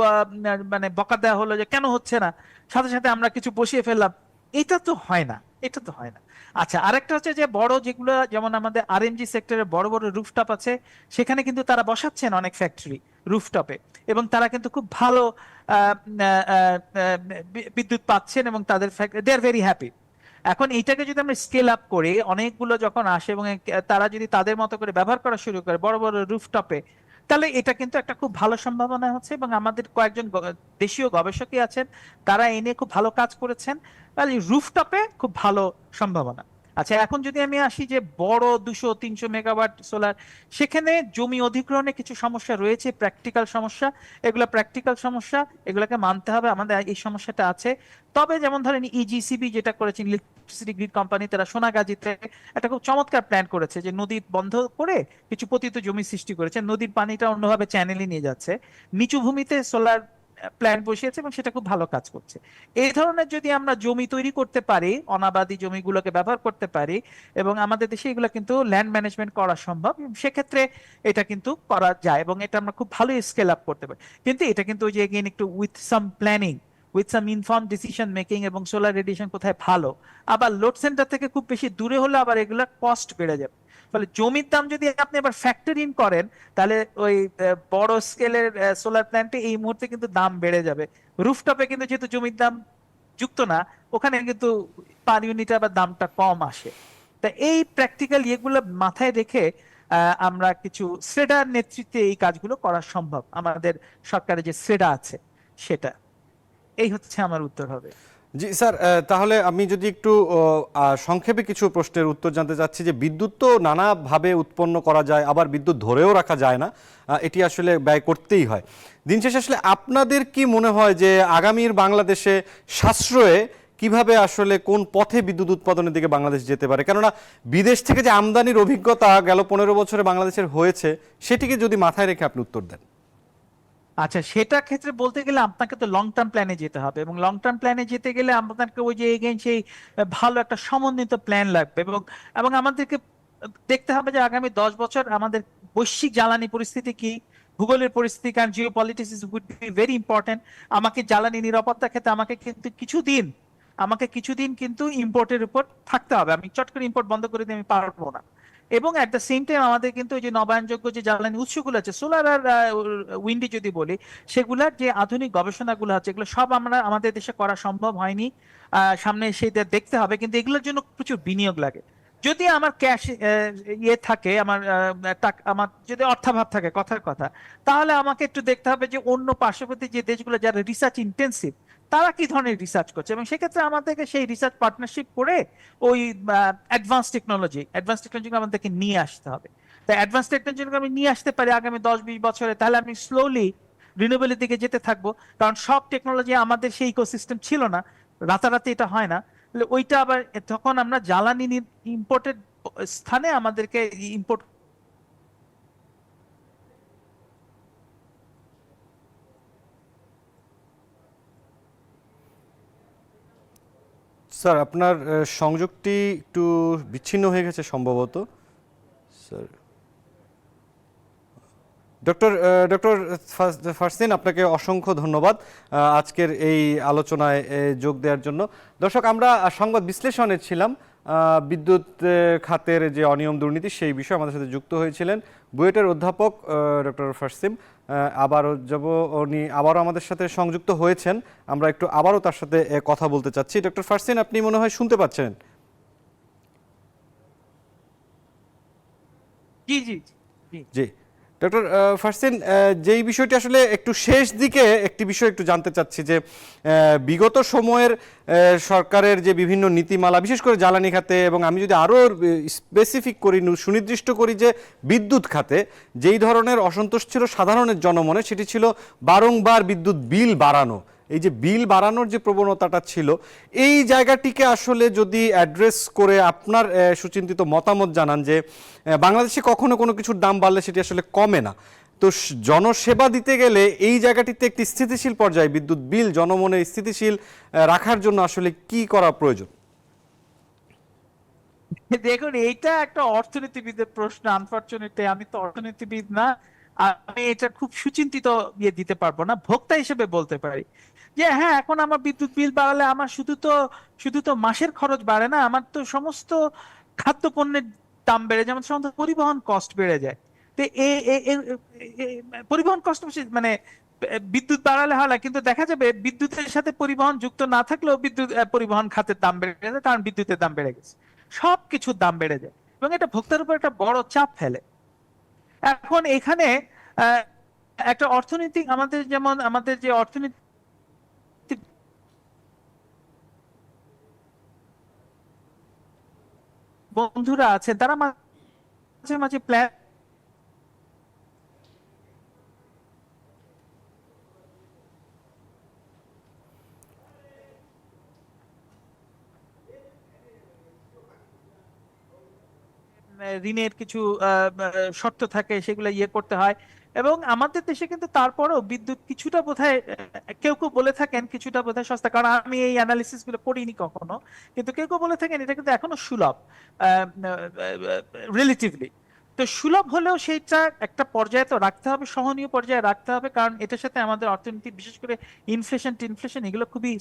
মানে বকা দেওয়া হলো যে কেন হচ্ছে না, সাথে সাথে আমরা কিছু বসিয়ে ফেললাম, এটা তো হয় না, এটা তো হয় না। আচ্ছা, আরেকটা হচ্ছে যে বড় যেগুলো, যেমন আমাদের আরএমজি সেক্টরে বড় বড় রুফটপ আছে, সেখানে কিন্তু তারা বসাচ্ছেন অনেক ফ্যাক্টরি রুফটপে, এবং তারা কিন্তু খুব ভালো বিদ্যুৎ পাচ্ছেন এবং তাদের দে আর ভেরি হ্যাপি। এখন এইটাকে যদি আমরা স্কেল আপ করি, অনেকগুলো যখন আসে এবং তারা যদি তাদের মতো করে ব্যবহার করা শুরু করে বড় বড় রুফটপে, তাহলে এটা কিন্তু একটা খুব ভালো সম্ভাবনা হচ্ছে। এবং আমাদের কয়েকজন দেশীয় গবেষকই আছেন, তারা এই নিয়ে খুব ভালো কাজ করেছেন। তাহলে রুফটপে খুব ভালো সম্ভাবনা। আচ্ছা, এখন যদি আমি আসি যে বড় 200-300 মেগাওয়াট সোলার, সেখানে জমি অধিগ্রহণে কিছু সমস্যা রয়েছে, প্র্যাকটিক্যাল সমস্যা। এগুলো প্র্যাকটিক্যাল সমস্যা, এগুলোকে মানতে হবে, আমাদের এই সমস্যাটা আছে। তবে যেমন ধরেন ইজিসিবি যেটা করেছেন, ইলেকট্রিসিটি গ্রিড কোম্পানি, তারা সোনাগাজীতে একটা খুব চমৎকার প্ল্যান করেছে, যে নদী বন্ধ করে কিছু পতিত জমি সৃষ্টি করেছে, নদীর পানিটা অন্যভাবে চ্যানেলে নিয়ে যাচ্ছে, নিচু ভূমিতে সোলার প্ল্যান বসিয়েছে এবং সেটা খুব ভালো কাজ করছে। এই ধরনের যদি আমরা জমি তৈরি করতে পারি, অনাবাদি জমিগুলোকে ব্যবহার করতে পারি, এবং আমাদের দেশে এগুলো কিন্তু ল্যান্ড ম্যানেজমেন্ট করা সম্ভব, সেক্ষেত্রে এটা কিন্তু করা যায় এবং এটা আমরা খুব ভালো স্কেল আপ করতে পারি। কিন্তু এটা কিন্তু ওই যে এগেইন একটু with some planning, with some inform decision making, এবং সোলার রেডিয়েশন কোথায় ভালো, আবার লোড সেন্টার থেকে খুব বেশি দূরে হলে আবার এগুলা কস্ট বেড়ে যাবে। ফলে জমির দাম যদি আপনি আবার ফ্যাক্টর ইন করেন, তাহলে ওই বড় স্কেলের সোলার প্ল্যান্টে এই মুহূর্তে কিন্তু দাম বেড়ে যাবে। রুফটপে কিন্তু যেহেতু জমির দাম যুক্ত না, ওখানে কিন্তু পার ইউনিটে আবার দামটা কম আসে। তা এই প্র্যাকটিক্যাল ইয়েগুলো মাথায় রেখে আমরা কিছু সেডার নেতৃত্বে এই কাজগুলো করা সম্ভব, আমাদের সরকারের যে সেডা আছে সেটা। এই হচ্ছে আমার উত্তর হবে। জি স্যার, তাহলে আমি যদি একটু সংক্ষেপে কিছু প্রশ্নের উত্তর জানতে চাচ্ছি, যে বিদ্যুৎ তো নানাভাবে উৎপন্ন করা যায়, আবার বিদ্যুৎ ধরেও রাখা যায় না, এটি আসলে ব্যয় করতেই হয়। দিন শেষে আসলে আপনাদের কি মনে হয় যে আগামীর বাংলাদেশে সাশ্রয়ে কিভাবে আসলে কোন পথে বিদ্যুৎ উৎপাদনের দিকে বাংলাদেশ যেতে পারে? কেননা বিদেশ থেকে যে আমদানির অভিজ্ঞতা গেল 15 বছরে বাংলাদেশের হয়েছে, সেটিকে যদি মাথায় রেখে আপনি উত্তর দেন। আচ্ছা, সেটা ক্ষেত্রে বলতে গেলে আপনাকে তো লং টার্ম প্ল্যানে যেতে হবে, এবং লং টার্ম প্ল্যানে যেতে গেলে আপনাকে ওই যে এগেইন সেই ভালো একটা সমন্বিত প্ল্যান লাগবে, এবং এবং আমাদেরকে দেখতে হবে যে আগামী 10 বছর আমাদের বৈশ্বিক জ্বালানি পরিস্থিতি কি, ভূগোলের পরিস্থিতি, কারণ geopolitics would be very important. আমাকে জ্বালানি নিরাপত্তার ক্ষেত্রে আমাকে কিছুদিন কিন্তু ইম্পোর্টের উপর থাকতে হবে, আমি চট করে ইম্পোর্ট বন্ধ করে দিয়ে আমি পারবো না। এবং অ্যাট দ্য সেম টাইম আমাদের কিন্তু ওই যে নবায়নযোগ্য যে জ্বালানি উৎসগুলো আছে, সোলার আর উইন্ডি যদি বলি, সেগুলার যে আধুনিক গবেষণাগুলো আছে, এগুলো সব আমাদের দেশে করা সম্ভব হয়নি, সামনে সেটা দেখতে হবে। কিন্তু এগুলোর জন্য প্রচুর বিনিয়োগ লাগে। যদি আমার ক্যাশ ইয়ে থাকে, আমার যদি অর্থাভাব থাকে, কথার কথা, তাহলে আমাকে একটু দেখতে হবে যে অন্য পার্শ্ববর্তী যে দেশগুলো যারা রিসার্চ ইন্টেন্সিভ, তারা কি ধরনের রিসার্চ করছে, এবং সেক্ষেত্রে আমাদেরকে সেই রিসার্চ পার্টনারশিপ করে ওই অ্যাডভান্স টেকনোলজি আমাদেরকে নিয়ে আসতে হবে। তাই অ্যাডভান্স টেকনোলজি আমি নিয়ে আসতে পারি আগামী 10-20 বছরে, তাহলে আমি স্লোলি রিনিউয়েবলের দিকে যেতে থাকবো। কারণ সব টেকনোলজি আমাদের সেই ইকোসিস্টেম ছিল না, রাতারাতি এটা হয় না। ওইটা আবার তখন আমরা জ্বালানি ইম্পোর্টেড স্থানে আমাদেরকে ইম্পোর্ট। স্যার, আপনার সংযোগটি একটু বিচ্ছিন্ন হয়ে গেছে সম্ভবত। স্যার, ডক্টর ফারসিন, আপনাকে অসংখ্য ধন্যবাদ আজকের এই আলোচনায় যোগ দেওয়ার জন্য। দর্শক, আমরা সংবাদ বিশ্লেষণে ছিলাম বিদ্যুৎ খাতের যে অনিয়ম দুর্নীতি সেই বিষয়ে আমাদের সাথে যুক্ত হয়েছিলেন বুয়েটের অধ্যাপক ডক্টর ফারসিম। উনি আবারও আমাদের সাথে সংযুক্ত হয়েছেন, আমরা একটু আবারও তার সাথে কথা বলতে চাচ্ছি। ডক্টর ফারসিন, আপনি মনে হয় শুনতে পাচ্ছেন? জি জি জি ডক্টর ফারসিন, যেই বিষয়টি আসলে একটু শেষ দিকে একটি বিষয় একটু জানতে চাচ্ছি যে বিগত সময়ের সরকারের যে বিভিন্ন নীতিমালা, বিশেষ করে জ্বালানি খাতে, এবং আমি যদি আরও স্পেসিফিক করি, সুনির্দিষ্ট করি, যে বিদ্যুৎ খাতে যেই ধরনের অসন্তোষ ছিল সাধারণের জনমনে, সেটি ছিল বারংবার বিদ্যুৎ বিল বাড়ানো। এই যে বিল বাড়ানোর যে প্রবণতাটা ছিল, এই জায়গাটিকে আসলে যদি অ্যাড্রেস করে আপনার সুচিন্তিত মতামত জানান যে বাংলাদেশে কখনো কোনো কিছুর দাম বাড়লে সেটি আসলে কমে না, তো জনসেবা দিতে গেলে এই জায়গাটিতে একটি স্থিতিশীল পর্যায়ে বিদ্যুৎ বিল জনমনে স্থিতিশীল রাখার জন্য আসলে কি করা প্রয়োজন? দেখুন, এইটা একটা অর্থনীতিবিদের প্রশ্ন। আনফরচুনেটলি আমি তো অর্থনীতিবিদ না, আমি এটা খুব সুচিন্তিত দিতে পারবো না। ভোক্তা হিসেবে বলতে পারি যে হ্যাঁ, এখন আমার বিদ্যুৎ বিল বাড়ালে আমার শুধু তো মাসের খরচ বাড়ে না, আমার তো সমস্ত খাদ্যপণ্যের দাম বেড়ে যায়, আমার সমস্ত পরিবহন কস্ট বেড়ে যায়। তো পরিবহন কষ্ট মানে বিদ্যুৎ বাড়ালে হয় না, কিন্তু দেখা যাবে বিদ্যুতের সাথে পরিবহন যুক্ত না থাকলেও পরিবহন খাতের দাম বেড়ে যায়, কারণ বিদ্যুতের দাম বেড়ে গেছে, সবকিছুর দাম বেড়ে যায়, এবং এটা ভোক্তার উপর একটা বড় চাপ ফেলে। এখন এখানে একটা অর্থনৈতিক, আমাদের যে অর্থনীতি বন্ধুরা আছেন, তারা মাঝে মাঝে প্ল্যান ঋণের কিছু শর্ত থাকে, সেগুলো করতে হয়। এবং আমাদের দেশে কিন্তু তারপরেও বিদ্যুৎ কিছুটা বোধহয় কেউ কেউ বলে থাকেন কিছুটা বোধহয় সস্তা, কারণ আমি এই অ্যানালিসিস গুলো করিনি কখনো, কিন্তু কেউ কেউ বলে থাকেন এটা কিন্তু এখনো সুলভ রিলেটিভলি। তো সুলভ হলেও সেইটা একটা পর্যায়ে তো রাখতে হবে, সহনীয় পর্যায়ে রাখতে হবে, কারণ এটার সাথে আমাদের অর্থনীতি, বিশেষ করে ইনফ্লেশন এগুলো খুবই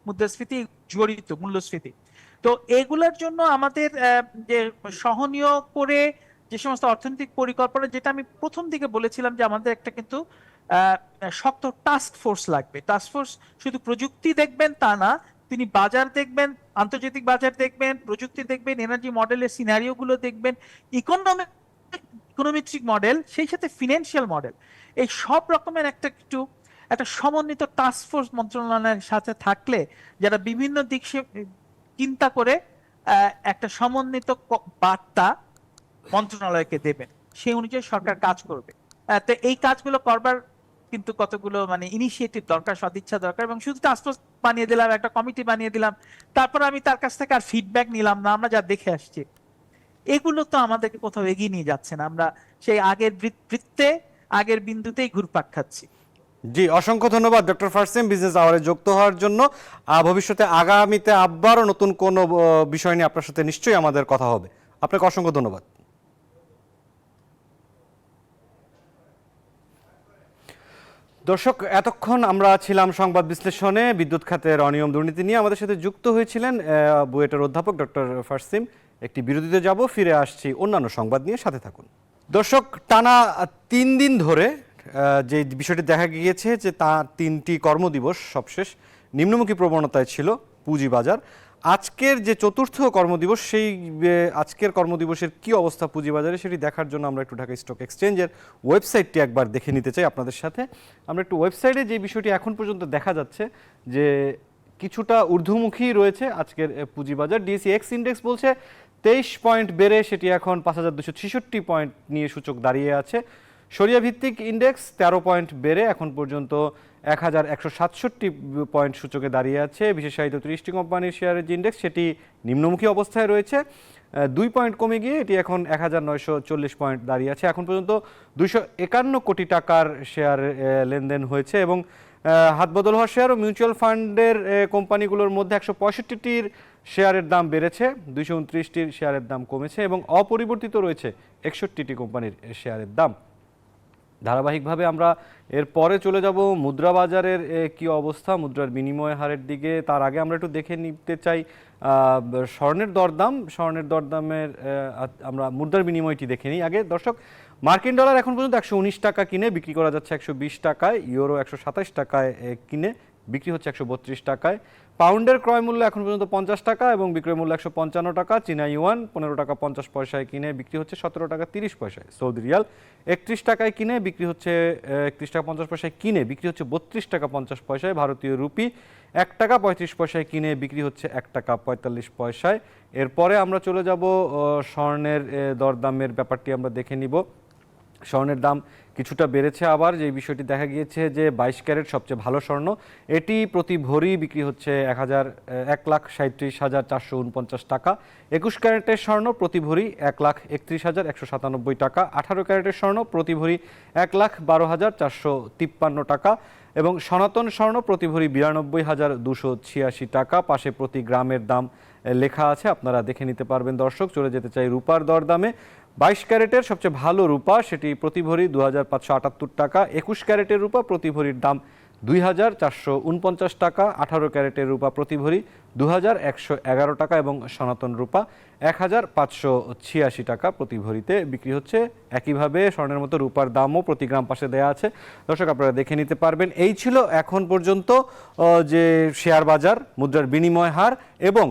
মুদ্রাস্ফীতি জড়িত, মূল্যস্ফীতি। তো এগুলোর জন্য আমাদের যে সহনীয় করে যে সমস্ত অর্থনৈতিক পরিকল্পনা, যেটা আমি প্রথম দিকে বলেছিলাম যে আমাদের একটা কিন্তু শক্ত টাস্ক ফোর্স লাগবে। টাস্ক ফোর্স শুধু প্রযুক্তি দেখবেন তা না, তিনি বাজার দেখবেন, আন্তর্জাতিক বাজার দেখবেন, প্রযুক্তি দেখবেন, এনার্জি মডেলের সিনারিও গুলো দেখবেন, ইকোনমেট্রিক মডেল, সেই সাথে ফিনান্সিয়াল মডেল, এই সব রকমের একটা সমন্বিত টাস্ক ফোর্স মন্ত্রণালয়ের সাথে থাকলে, যারা বিভিন্ন দিক চিন্তা করে একটা সমন্বিত বার্তা মন্ত্রণালয়কে দেবেন, সেই অনুযায়ী সরকার কাজ করবে। তো এই কাজগুলো করবার কিন্তু কতগুলো ইনিশিয়েটিভ দরকার, সদিচ্ছা দরকার। এবং শুধু টাস্ক ফোর্স বানিয়ে দিলাম, একটা কমিটি বানিয়ে দিলাম, তারপর আমি তার কাছ থেকে আর ফিডব্যাক নিলাম না, আমরা যা দেখে আসছি, এগুলো তো আমাদেরকে কোথাও এগিয়ে নিয়ে যাচ্ছে না। আমরা সেই আগের বৃত্তে, আগের বিন্দুতেই ঘুরপাক খাচ্ছি। জি, অসংখ্য ধন্যবাদ ডক্টর ফারসিম বিজনেস আওয়ারে যুক্ত হওয়ার জন্য। ভবিষ্যতে আগামীতে আবারও নতুন কোনো বিষয় নিয়ে আপনার সাথে নিশ্চয়ই আমাদের কথা হবে। আপনাকে অসংখ্য ধন্যবাদ। দর্শক, এতক্ষণ আমরা ছিলাম সংবাদ বিশ্লেষণে বিদ্যুৎ খাতের অনিয়ম দুর্নীতি নিয়ে। আমাদের সাথে যুক্ত হয়েছিলেন বুয়েটের অধ্যাপক ডক্টর ফারসিম। একটি বিরতিতে যাব, ফিরে আসছি অন্যান্য সংবাদ নিয়ে, সাথে থাকুন। দর্শক, টানা 3 দিন ধরে যে বিষয়টি দেখা গিয়েছে যে তার 3টি কর্মদিবস সবশেষ নিম্নমুখী প্রবণতায় ছিল পুঁজিবাজার। আজকের যে 4র্থ কর্মদিবস, সেই আজকের কর্মদিবসের কি অবস্থা পুঁজিবাজারে সেটি দেখার জন্য আমরা একটু ঢাকা স্টক এক্সচেঞ্জের ওয়েবসাইটটি একবার দেখে নিতে চাই আপনাদের সাথে। আমরা একটু ওয়েবসাইটে যে বিষয়টি এখন পর্যন্ত দেখা যাচ্ছে যে কিছুটা ঊর্ধ্বমুখী রয়েছে আজকের পুঁজিবাজার। ডিএসই এক্স ইন্ডেক্স বলছে 23 পয়েন্ট বেড়ে সেটি এখন 5266 পয়েন্ট নিয়ে সূচক দাঁড়িয়ে আছে। সরিয়া ভিত্তিক ইন্ডেক্স 13 পয়েন্ট বেড়ে এখন পর্যন্ত 1167 পয়েন্ট সূচকে দাঁড়িয়ে আছে। বিশেষায়িত 30টি কোম্পানির শেয়ারের যে ইন্ডেক্স, সেটি নিম্নমুখী অবস্থায় রয়েছে, 2 পয়েন্ট কমে গিয়ে এটি এখন 1940 পয়েন্ট দাঁড়িয়ে আছে। এখন পর্যন্ত 251 কোটি টাকার শেয়ার লেনদেন হয়েছে, এবং হাত বদল হওয়া শেয়ার ও মিউচুয়াল ফান্ডের কোম্পানিগুলোর মধ্যে 165টির শেয়ারের দাম বেড়েছে, 229টির শেয়ারের দাম কমেছে, এবং অপরিবর্তিত রয়েছে 61টি কোম্পানির শেয়ারের দাম। ধারাবাহিকভাবে আমরা এর পরে চলে যাব মুদ্রা বাজারের কি অবস্থা, মুদ্রার বিনিময় হারের দিকে। তার আগে আমরা একটু দেখে নিতে চাই স্বর্ণের দরদামের আমরা মুদ্রার বিনিময়টি দেখে নিই আগে। দর্শক, মার্কিন ডলার এখন পর্যন্ত 119 টাকা কিনে বিক্রি করা যাচ্ছে 120 টাকায়, ইউরো 127 টাকায় কিনে বিক্রি হচ্ছে 132 টাকায়, পাউন্ডের ক্রয় মূল্য এখন পর্যন্ত 50 টাকা এবং বিক্রয় মূল্য 155 টাকা, চীনা ইউয়ান 15 টাকা 50 পয়সায় কিনে বিক্রি হচ্ছে 17 টাকা 30 পয়সায়, সৌদি রিয়াল 31 টাকায় কিনে বিক্রি হচ্ছে 31 টাকা 50 পয়সায় কিনে বিক্রি হচ্ছে 32 টাকা 50 পয়সায়, ভারতীয় রুপি 1 টাকা 35 পয়সায় কিনে বিক্রি হচ্ছে 1 টাকা 45 পয়সায়। এরপরে আমরা চলে যাব স্বর্ণের দরদামের ব্যাপারটি আমরা দেখে নিব। স্বর্ণের দাম কিছুটা বেড়েছে আবার, যে বিষয়টি দেখা গিয়েছে যে 22 ক্যারেট সবচেয়ে ভালো স্বর্ণ, এটি প্রতি ভরি বিক্রি হচ্ছে 1,37,449 টাকা। 21 ক্যারেটের স্বর্ণ প্রতি ভরি 1,31,197 টাকা। 18 ক্যারেটের স্বর্ণ প্রতি ভরি 1,12,453 টাকা এবং সনাতন স্বর্ণ প্রতি ভরি 92,286 টাকা। পাশে প্রতি গ্রামের দাম লেখা আছে, আপনারা দেখে নিতে পারবেন। দর্শক, চলে যেতে চাই রূপার দরদামে। 22 ক্যারেটের সবচেয়ে ভালো রূপা, সেটি প্রতি ভরি 2,578 টাকা। 21 ক্যারেটের রূপা প্রতি ভরির দাম 2,449 টাকা। 18 ক্যারেটের রূপা প্রতি ভরি 2,111 টাকা এবং সনাতন রূপা 1,586 টাকা প্রতি ভরিতে বিক্রি হচ্ছে। একইভাবে স্বর্ণের মতো রূপার দামও প্রতি গ্রাম পাশে দেওয়া আছে। দর্শক, আপনারা দেখে নিতে পারবেন। এই ছিল এখন পর্যন্ত যে শেয়ার বাজার, মুদ্রার বিনিময় হার এবং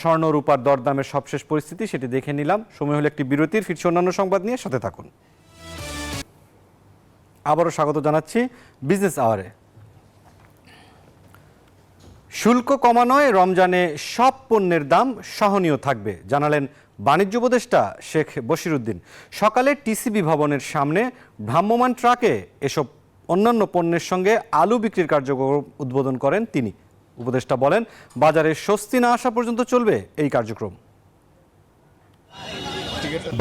স্বর্ণ রূপার দরদামের সবশেষ পরিস্থিতি, সেটি দেখে নিলাম। সময় হলো একটি বিরতির, ফিরছি অন্যান্য সংবাদ নিয়ে, সাথে থাকুন। আবারও স্বাগত জানাচ্ছি বিজনেস আওয়ারে। শুল্ক কমানোয় রমজানে সব পণ্যের দাম সহনীয় থাকবে জানালেন বাণিজ্য উপদেষ্টা শেখ বশিরউদ্দিন। সকালে টিসিবি ভবনের সামনে ভ্রাম্যমাণ ট্রাকে এসব অন্যান্য পণ্যের সঙ্গে আলু বিক্রির কার্যক্রম উদ্বোধন করেন তিনি। উপদেষ্টা বলেন, বাজারে স্বস্তি না আসা পর্যন্ত চলবে এই কার্যক্রম।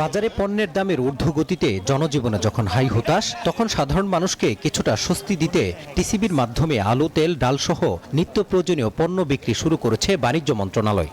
বাজারে পণ্যের দামের ঊর্ধ্বগতিতে জনজীবনে যখন হাই হতাশ, তখন সাধারণ মানুষকে কিছুটা স্বস্তি দিতে টিসিবির মাধ্যমে আলু, তেল, ডাল সহ নিত্য প্রয়োজনীয় পণ্য বিক্রি শুরু করেছে বাণিজ্য মন্ত্রণালয়।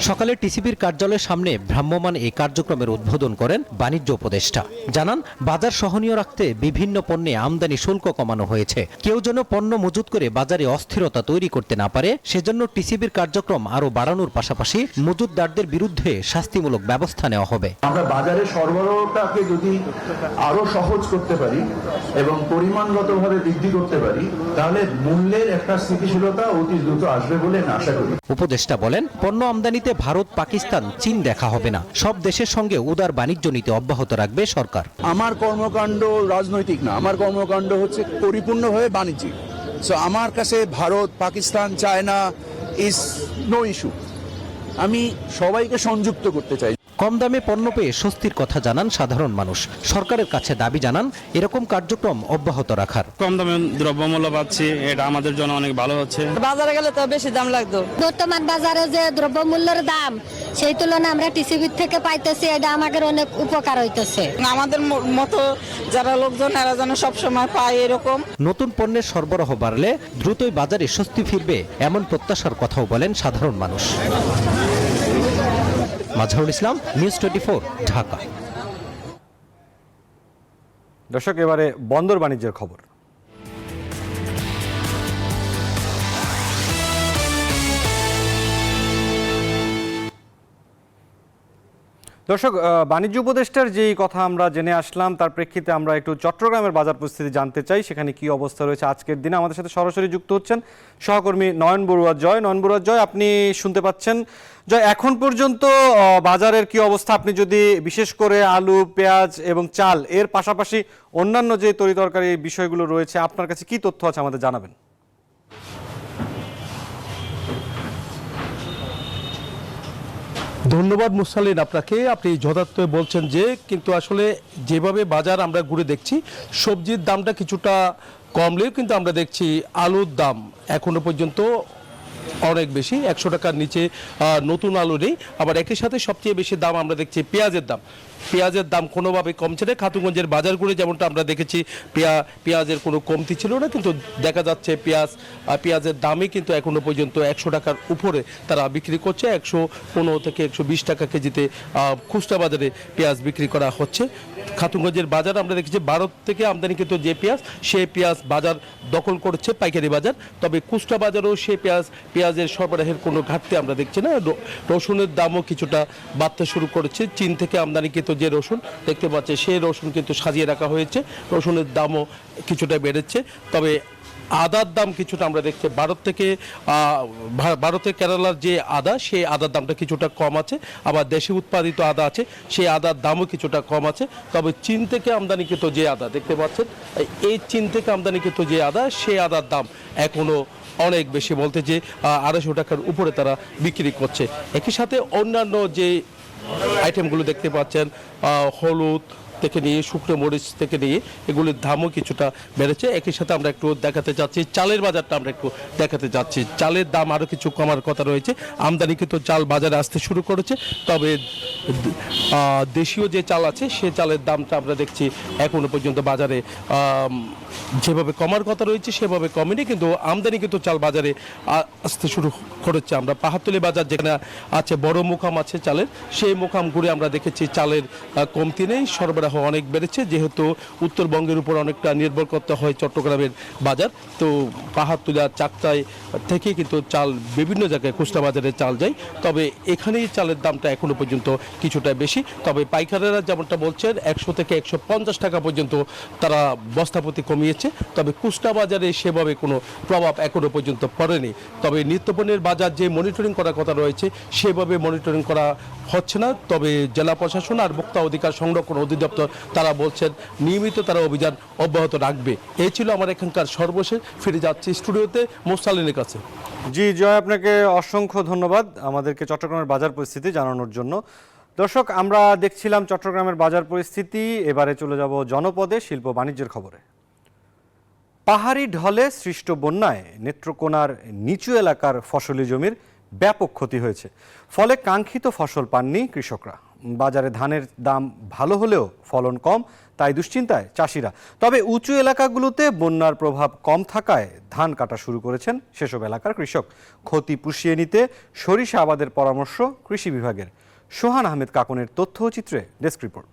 সকালে টিসিবির কার্যালয়ের সামনে ভ্রাম্যমাণ এই কার্যক্রমের উদ্বোধন করেন বাণিজ্য উপদেষ্টা। জানান, বাজার সহনীয় রাখতে বিভিন্ন পণ্যে আমদানি শুল্ক কমানো হয়েছে। কেউ যেন পণ্য মজুত করে বাজারে অস্থিরতা তৈরি করতে না পারে, সেজন্য টিসিবির কার্যক্রম আরও বাড়ানোর পাশাপাশি মজুতদারদের বিরুদ্ধে শাস্তিমূলক ব্যবস্থা নেওয়া হবে। আমরা বাজারে সরবরাহটাকে যদি আরো সহজ করতে পারি এবং পরিমাণগতভাবে বৃদ্ধি করতে পারি, তাহলে মূল্যের একটা স্থিতিশীলতা অতি দ্রুত আসবে বলে আশা করি। উপদেষ্টা বলেন, পণ্য আমদানিতে ভারত, পাকিস্তান, চীন দেখা হবে না। সব দেশের সঙ্গে উদার বাণিজ্য নীতি অব্যাহত রাখবে সরকার। আমার কর্মকাণ্ড রাজনৈতিক না, আমার কর্মকাণ্ড হচ্ছে পরিপূর্ণভাবে বাণিজ্যিক। সো আমার কাছে Bharat, Pakistan, China is no issue. আমি সবাইকে সংযুক্ত করতে চাই। কম দামে পণ্য পেয়ে স্বস্তির কথা জানান সাধারণ মানুষ। সরকারের কাছে দাবি জানান এরকম কার্যক্রম অব্যাহত রাখার। কম দামে দ্রব্যমূল্য পাচ্ছি, এটা আমাদের জন্য অনেক ভালো হচ্ছে। বাজারে গেলে তো বেশি দাম লাগতো। বর্তমান বাজারে যে দ্রব্যমূল্যের দাম, সেই তুলনায় আমরা টিসিবি থেকে পাইতেছি, এটা আমাদের অনেক উপকার হইতেছে। আমাদের মতো যারা লোকজন, এরা যেন সবসময় পায় এরকম। নতুন পণ্যের সরবরাহ বাড়লে দ্রুতই বাজারে স্বস্তি ফিরবে, এমন প্রত্যাশার কথাও বলেন সাধারণ মানুষ। মাজহারুল ইসলাম, নিউজ 24, ঢাকা। দর্শক, এবারে বন্দর বাণিজ্যের খবর। দর্শক, বাণিজ্য উপদেষ্টার যেই কথা আমরা জেনে আসলাম, তার প্রেক্ষিতে আমরা একটু চট্টগ্রামের বাজার পরিস্থিতি জানতে চাই। সেখানে কি অবস্থা রয়েছে আজকের দিনে, আমাদের সাথে সরাসরি যুক্ত হচ্ছেন সহকর্মী নয়ন বড়ুয়া জয়। নয়ন বড়ুয়া জয়, আপনি শুনতে পাচ্ছেন? জয়, এখন পর্যন্ত বাজারের কি অবস্থা? আপনি যদি বিশেষ করে আলু, পেঁয়াজ এবং চাল এর পাশাপাশি অন্যান্য যে তরিতরকারি বিষয়গুলো রয়েছে, আপনার কাছে কি তথ্য আছে আমাদের জানাবেন। ধন্যবাদ মুসালিন আপনাকে। আপনি যথার্থ বলছেন যে, কিন্তু আসলে যেভাবে বাজার আমরা ঘুরে দেখছি, সবজির দামটা কিছুটা কমলেও কিন্তু আমরা দেখছি আলুর দাম এখনো পর্যন্ত অনেক বেশি, 100 টাকার নিচে নতুন আলু নেই। আবার একই সাথে সবচেয়ে বেশি দাম আমরা দেখছি পেঁয়াজের দাম। পেঁয়াজের দাম কোনোভাবে কমছে না। খাতুনগঞ্জের বাজারগুলো যেমনটা আমরা দেখেছি পেঁয়াজের কোনো কমতি ছিল না, কিন্তু দেখা যাচ্ছে পেঁয়াজের দামই কিন্তু এখনো পর্যন্ত 100 টাকার উপরে তারা বিক্রি করছে। 115 থেকে 120 টাকা কেজিতে খুচরা বাজারে পেঁয়াজ বিক্রি করা হচ্ছে। খাতুনগঞ্জের বাজার আমরা দেখেছি ভারত থেকে আমদানিকৃত যে পেঁয়াজ, সেই পেঁয়াজ বাজার দখল করছে পাইকারি বাজার। তবে খুচরা বাজারেও সেই পেঁয়াজের সরবরাহের কোনো ঘাটতি আমরা দেখছি না। রসুনের দামও কিছুটা বাড়তে শুরু করেছে। চীন থেকে আমদানিকৃত যে রসুন দেখতে পাচ্ছে, সেই রসুন কিন্তু সাজিয়ে রাখা হয়েছে, রসুনের দামও কিছুটা বেড়েছে। তবে আদার দাম কিছুটা আমরা দেখছি ভারতের কেরালার যে আদা, সেই আদার দামটা কিছুটা কম আছে। আবার দেশে উৎপাদিত আদা আছে, সেই আদার দামও কিছুটা কম আছে। তবে চীন থেকে আমদানিকৃত যে আদা দেখতে পাচ্ছেন, এই চীন থেকে আমদানিকৃত যে আদা, সেই আদার দাম এখনো অনেক বেশি, বলতে যে 250 টাকার উপরে তারা বিক্রি করছে। একই সাথে অন্যান্য যে আইটেমগুলো দেখতে পাচ্ছেন, হলুদ থেকে নিয়ে শুকনো মরিচ থেকে নিয়ে এগুলির দামও কিছুটা বেড়েছে। একই সাথে আমরা একটু দেখাতে চাচ্ছি চালের বাজারটা, আমরা একটু দেখাতে চাচ্ছি চালের দাম আরও কিছু কমার কথা রয়েছে। আমদানিকৃত চাল বাজারে আসতে শুরু করেছে, তবে দেশীয় যে চাল আছে সে চালের দামটা আমরা দেখছি এখনো পর্যন্ত বাজারে যেভাবে কমার কথা রয়েছে সেভাবে কমেনি, কিন্তু আমদানিকৃত চাল বাজারে আসতে শুরু করেছে। আমরা পাহাড়তলী বাজার যেখানে আছে বড় মুকাম আছে চালের, সেই মুকাম ঘুরে আমরা দেখেছি চালের কমতি নেই, সরবরাহ অনেক বেড়েছে। যেহেতু উত্তরবঙ্গের উপর অনেকটা নির্ভর করতে হয় চট্টগ্রামের বাজার, তো পাহাড়তলী আর চাকতাই থেকে কিন্তু চাল বিভিন্ন জায়গায় খুচরা বাজারে চাল যায়। তবে এখানেই চালের দামটা এখনো পর্যন্ত কিছুটা বেশি। তবে পাইকারেরা যেমনটা বলছেন 100 থেকে 150 টাকা পর্যন্ত তারা বস্তাপতি কমিয়েছে। তবে খুচরা বাজারে সেভাবে কোনো প্রভাব এখনো পর্যন্ত পড়েনি। তবে নিত্যপণ্যের বাজার যে মনিটরিং করার কথা রয়েছে সেভাবে মনিটরিং করা হচ্ছে না। তবে জেলা প্রশাসন আর ভোক্তা অধিকার সংরক্ষণ অধিদপ্তর তারা বলছেন নিয়মিত তারা অভিযান অব্যাহত রাখবে। এই ছিল আমার এখানকার সর্বশেষ। ফিরে যাচ্ছি স্টুডিওতে মোসালিনের কাছে। জি জয়, আপনাকে অসংখ্য ধন্যবাদ আমাদেরকে চট্টগ্রামের বাজার পরিস্থিতি জানানোর জন্য। দর্শক, আমরা দেখছিলাম চট্টগ্রামের বাজার পরিস্থিতি। এবারে চলে যাব জনপদে শিল্প বাণিজ্যের খবরে। পাহাড়ি ঢলে সৃষ্ট বন্যায় নেত্রকোনার নিচু এলাকার ফসলি জমির ব্যাপক ক্ষতি হয়েছে, ফলে কাঙ্ক্ষিত ফসল পাননি কৃষকরা। বাজারে ধানের দাম ভালো হলেও ফলন কম, তাই দুশ্চিন্তায় চাষিরা। তবে উঁচু এলাকাগুলোতে বন্যার প্রভাব কম থাকায় ধান কাটা শুরু করেছেন সেসব এলাকার কৃষক। ক্ষতি পুষিয়ে নিতে সরিষা আবাদের পরামর্শ কৃষি বিভাগের। সোহান আহমেদ কাকনের তথ্যচিত্রে ডেস্ক রিপোর্ট।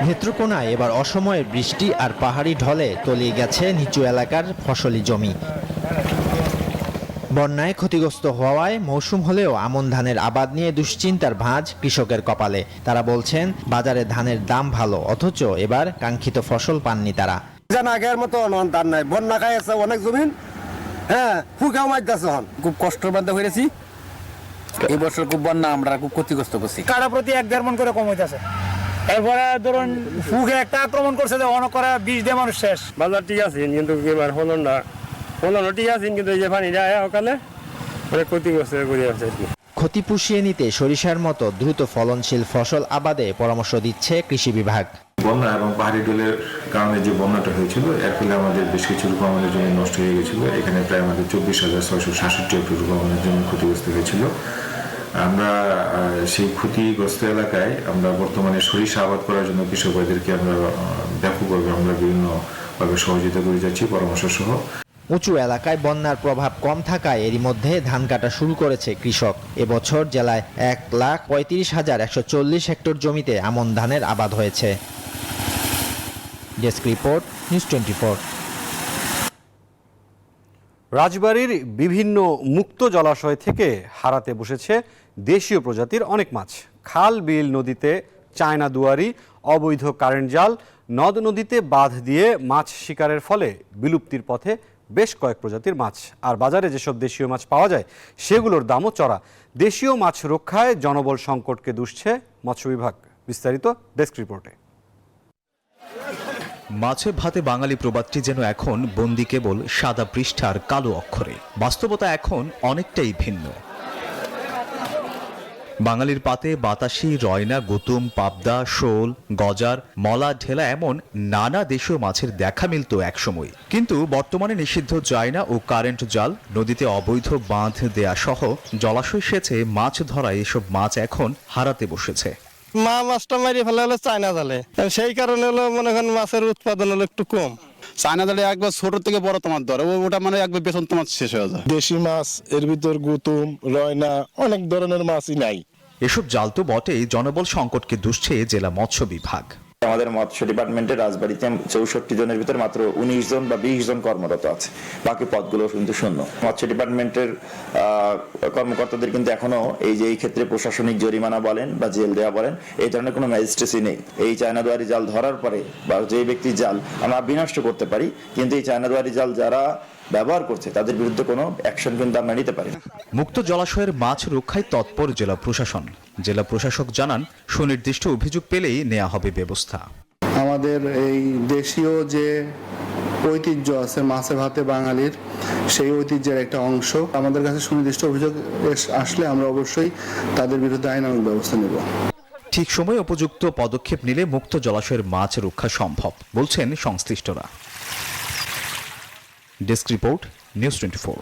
নেত্রকোনায় এবার অসময়ের বৃষ্টি আর পাহাড়ি ঢলে তলিয়ে গেছে নিচু এলাকার ফসলি জমি। বন্যায় ক্ষতিগ্রস্ত হওয়ায় মৌসুম হলেও আমন ধানের আবাদ নিয়ে দুশ্চিন্তার ভাঁজ কৃষকের কপালে। তারা বলছেন বাজারে ধানের দাম ভালো, অথচ এবার কাঙ্ক্ষিত ফসল পাননি তারা। আগের মতো ধান নাই, বন্যা খাই আছে অনেক জমিন, ফুকাও মারতেছে, খুব কষ্টের মধ্যে হয়েছি। এই বছর খুব বন্যা, আমরা খুব ক্ষতিগ্রস্ত করছি। কাটা প্রতি 1-1.5 মণ করে কম হইতেছে। এরপরে ধরুন ফুকে একটা আক্রমণ করছে, যে অনেক করে 20 দিয়ে মানুষ শেষ। বাজার ঠিক আছে, কিন্তু এবার ফলনও ঠিক আছে, কিন্তু এই যে পানি যায় ওখানে অনেক ক্ষতিগ্রস্ত করে আছে। ক্ষতি পুষিয়ে নিতে সরিষার মতো দ্রুত ফলনশীল ফসল আবাদে পরামর্শ দিচ্ছে কৃষি বিভাগ। বন্যা এবং পাহাড়ি ঢলের কারণে যে বন্যাটা হয়েছিল, এর ফলে আমাদের বেশ কিছু রূপামনের জমি নষ্ট হয়ে গেছিল। এখানে প্রায় আমাদের 24,667 হেক্টর রূপামনের জমি ক্ষতিগ্রস্ত হয়েছিল। আমরা সেই ক্ষতিগ্রস্ত এলাকায় আমরা বর্তমানে সরিষা আবাদ করার জন্য কৃষক ভাইদেরকে আমরা ব্যাপকভাবে আমরা বিভিন্নভাবে সহযোগিতা করে যাচ্ছি পরামর্শ সহ। উঁচু এলাকায় বন্যার প্রভাব কম থাকায় এরই মধ্যে ধান কাটা শুরু করেছে কৃষক। এবছর জেলায় 1,35,140 হেক্টর জমিতে আমন ধানের আবাদ হয়েছে। Desk report, news 24। রাজবাড়ীর বিভিন্ন মুক্ত জলাশয় থেকে হারাতে বসেছে দেশীয় প্রজাতির অনেক মাছ। খাল, বিল, নদীতে চায়না দুয়ারি, অবৈধ কারেন্ট জাল, নদ নদীতে বাঁধ দিয়ে মাছ শিকারের ফলে বিলুপ্তির পথে বেশ কয়েক প্রজাতির মাছ। আর বাজারে যেসব দেশীয় মাছ পাওয়া যায় সেগুলোর দামও চড়া। দেশীয় মাছ রক্ষায় জনবল সংকটকে দুষছে মৎস্য বিভাগ। বিস্তারিত ডেস্ক রিপোর্টে। মাছে ভাতে বাঙালি প্রবাদটি যেন এখন বন্দি কেবল সাদা পৃষ্ঠার কালো অক্ষরে। বাস্তবতা এখন অনেকটাই ভিন্ন। বাঙালির পাতে বাতাসি, রয়না, গুতুম, পাবদা, শোল, গজার, মলা, ঢেলা এমন নানা দেশীয় মাছের দেখা মিলত একসময়। কিন্তু বর্তমানে নিষিদ্ধ চায়না ও কারেন্ট জাল, নদীতে অবৈধ বাঁধ দেয়া সহ জলাশয় সেচে মাছ ধরা এসব মাছ এখন হারাতে বসেছে। মাছটা মারি ফেলে হলো চায়না জালে, সেই কারণে হলো মনে করেন মাছের উৎপাদন হলো একটু কম। চায়না জালে একবার ছোট থেকে বড় তোমার ধরে, ওটা মানে একবার বেতন তোমার শেষ হয়ে যায়। দেশি মাছ এর ভিতর গুতুম, রয়না, অনেক ধরনের মাছই নাই। এসব জাল তো বটেই, জনবল সংকটকে দুষছে জেলা মৎস্য বিভাগ। আমাদের মৎস্য ডিপার্টমেন্টের রাজবাড়িতে 64 জনের ভিতরে মাত্র 19 জন বা 20 জন কর্মরত আছে, বাকি পদগুলো কিন্তু শূন্য। মৎস্য ডিপার্টমেন্টের কর্মকর্তাদের কিন্তু এখনো এই ক্ষেত্রে প্রশাসনিক জরিমানা বলেন বা জেল দেওয়া বলেন, এই ধরনের কোনো ম্যাজিস্ট্রেসি নেই। এই চায়নাদুয়ারি জাল ধরার পরে বা যে ব্যক্তি জাল আমরা বিনষ্ট করতে পারি, কিন্তু এই চায়নাদুয়ারি জাল যারা ব্যবহার করছে তাদের বিরুদ্ধে কোনো অ্যাকশন কিন্তু আমরা নিতে পারি না। মুক্ত জলাশয়ের মাছ রক্ষায় তৎপর জেলা প্রশাসন। জেলা প্রশাসক জানান, সুনির্দিষ্ট অভিযোগ পেলেই নেওয়া হবে ব্যবস্থা। আমাদের এই দেশীয় যে ঐতিহ্য আছে মাছে ভাতে বাঙালির, সেই ঐতিহ্যের একটা অংশ। আমাদের কাছে সুনির্দিষ্ট অভিযোগ আসলে আমরা অবশ্যই তাদের বিরুদ্ধে আইনানুগ ব্যবস্থা নেব। ঠিক সময়ে উপযুক্ত পদক্ষেপ নিলে মুক্ত জলাশয়ের মাছ রক্ষা সম্ভব বলছেন সংশ্লিষ্টরা। Desk report, news 24।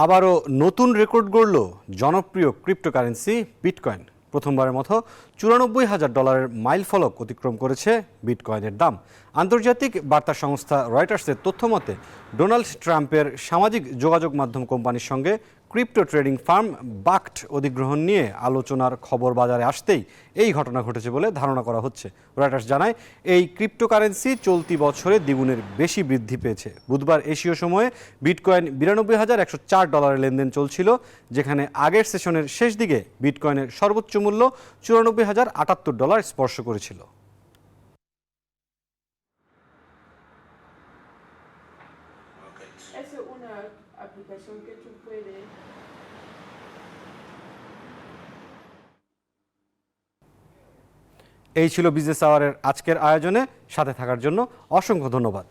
আবারও নতুন রেকর্ড গড়ল জনপ্রিয় ক্রিপ্টোকারেন্সি বিটকয়েন। প্রথমবারের মতো $94,000 মাইল ফলক অতিক্রম করেছে বিটকয়েনের দাম। আন্তর্জাতিক বার্তা সংস্থা রয়টার্সের তথ্য মতে ডোনাল্ড ট্রাম্পের সামাজিক যোগাযোগ মাধ্যম কোম্পানির সঙ্গে ক্রিপ্টো ট্রেডিং ফার্ম বাক্ট অধিগ্রহণ নিয়ে আলোচনার খবর বাজারে আসতেই এই ঘটনা ঘটেছে বলে ধারণা করা হচ্ছে। রয়টার্স জানায়, এই ক্রিপ্টোকারেন্সি চলতি বছরে দ্বিগুণের বেশি বৃদ্ধি পেয়েছে। বুধবার এশীয় সময়ে বিটকয়েন $92,104 লেনদেন চলছিল, যেখানে আগের সেশনের শেষ দিকে বিটকয়েনের সর্বোচ্চ মূল্য $94,078 স্পর্শ করেছিল। এই ছিল বিজনেস আওয়ারের আজকের আয়োজনে। সাথে থাকার জন্য অসংখ্য ধন্যবাদ।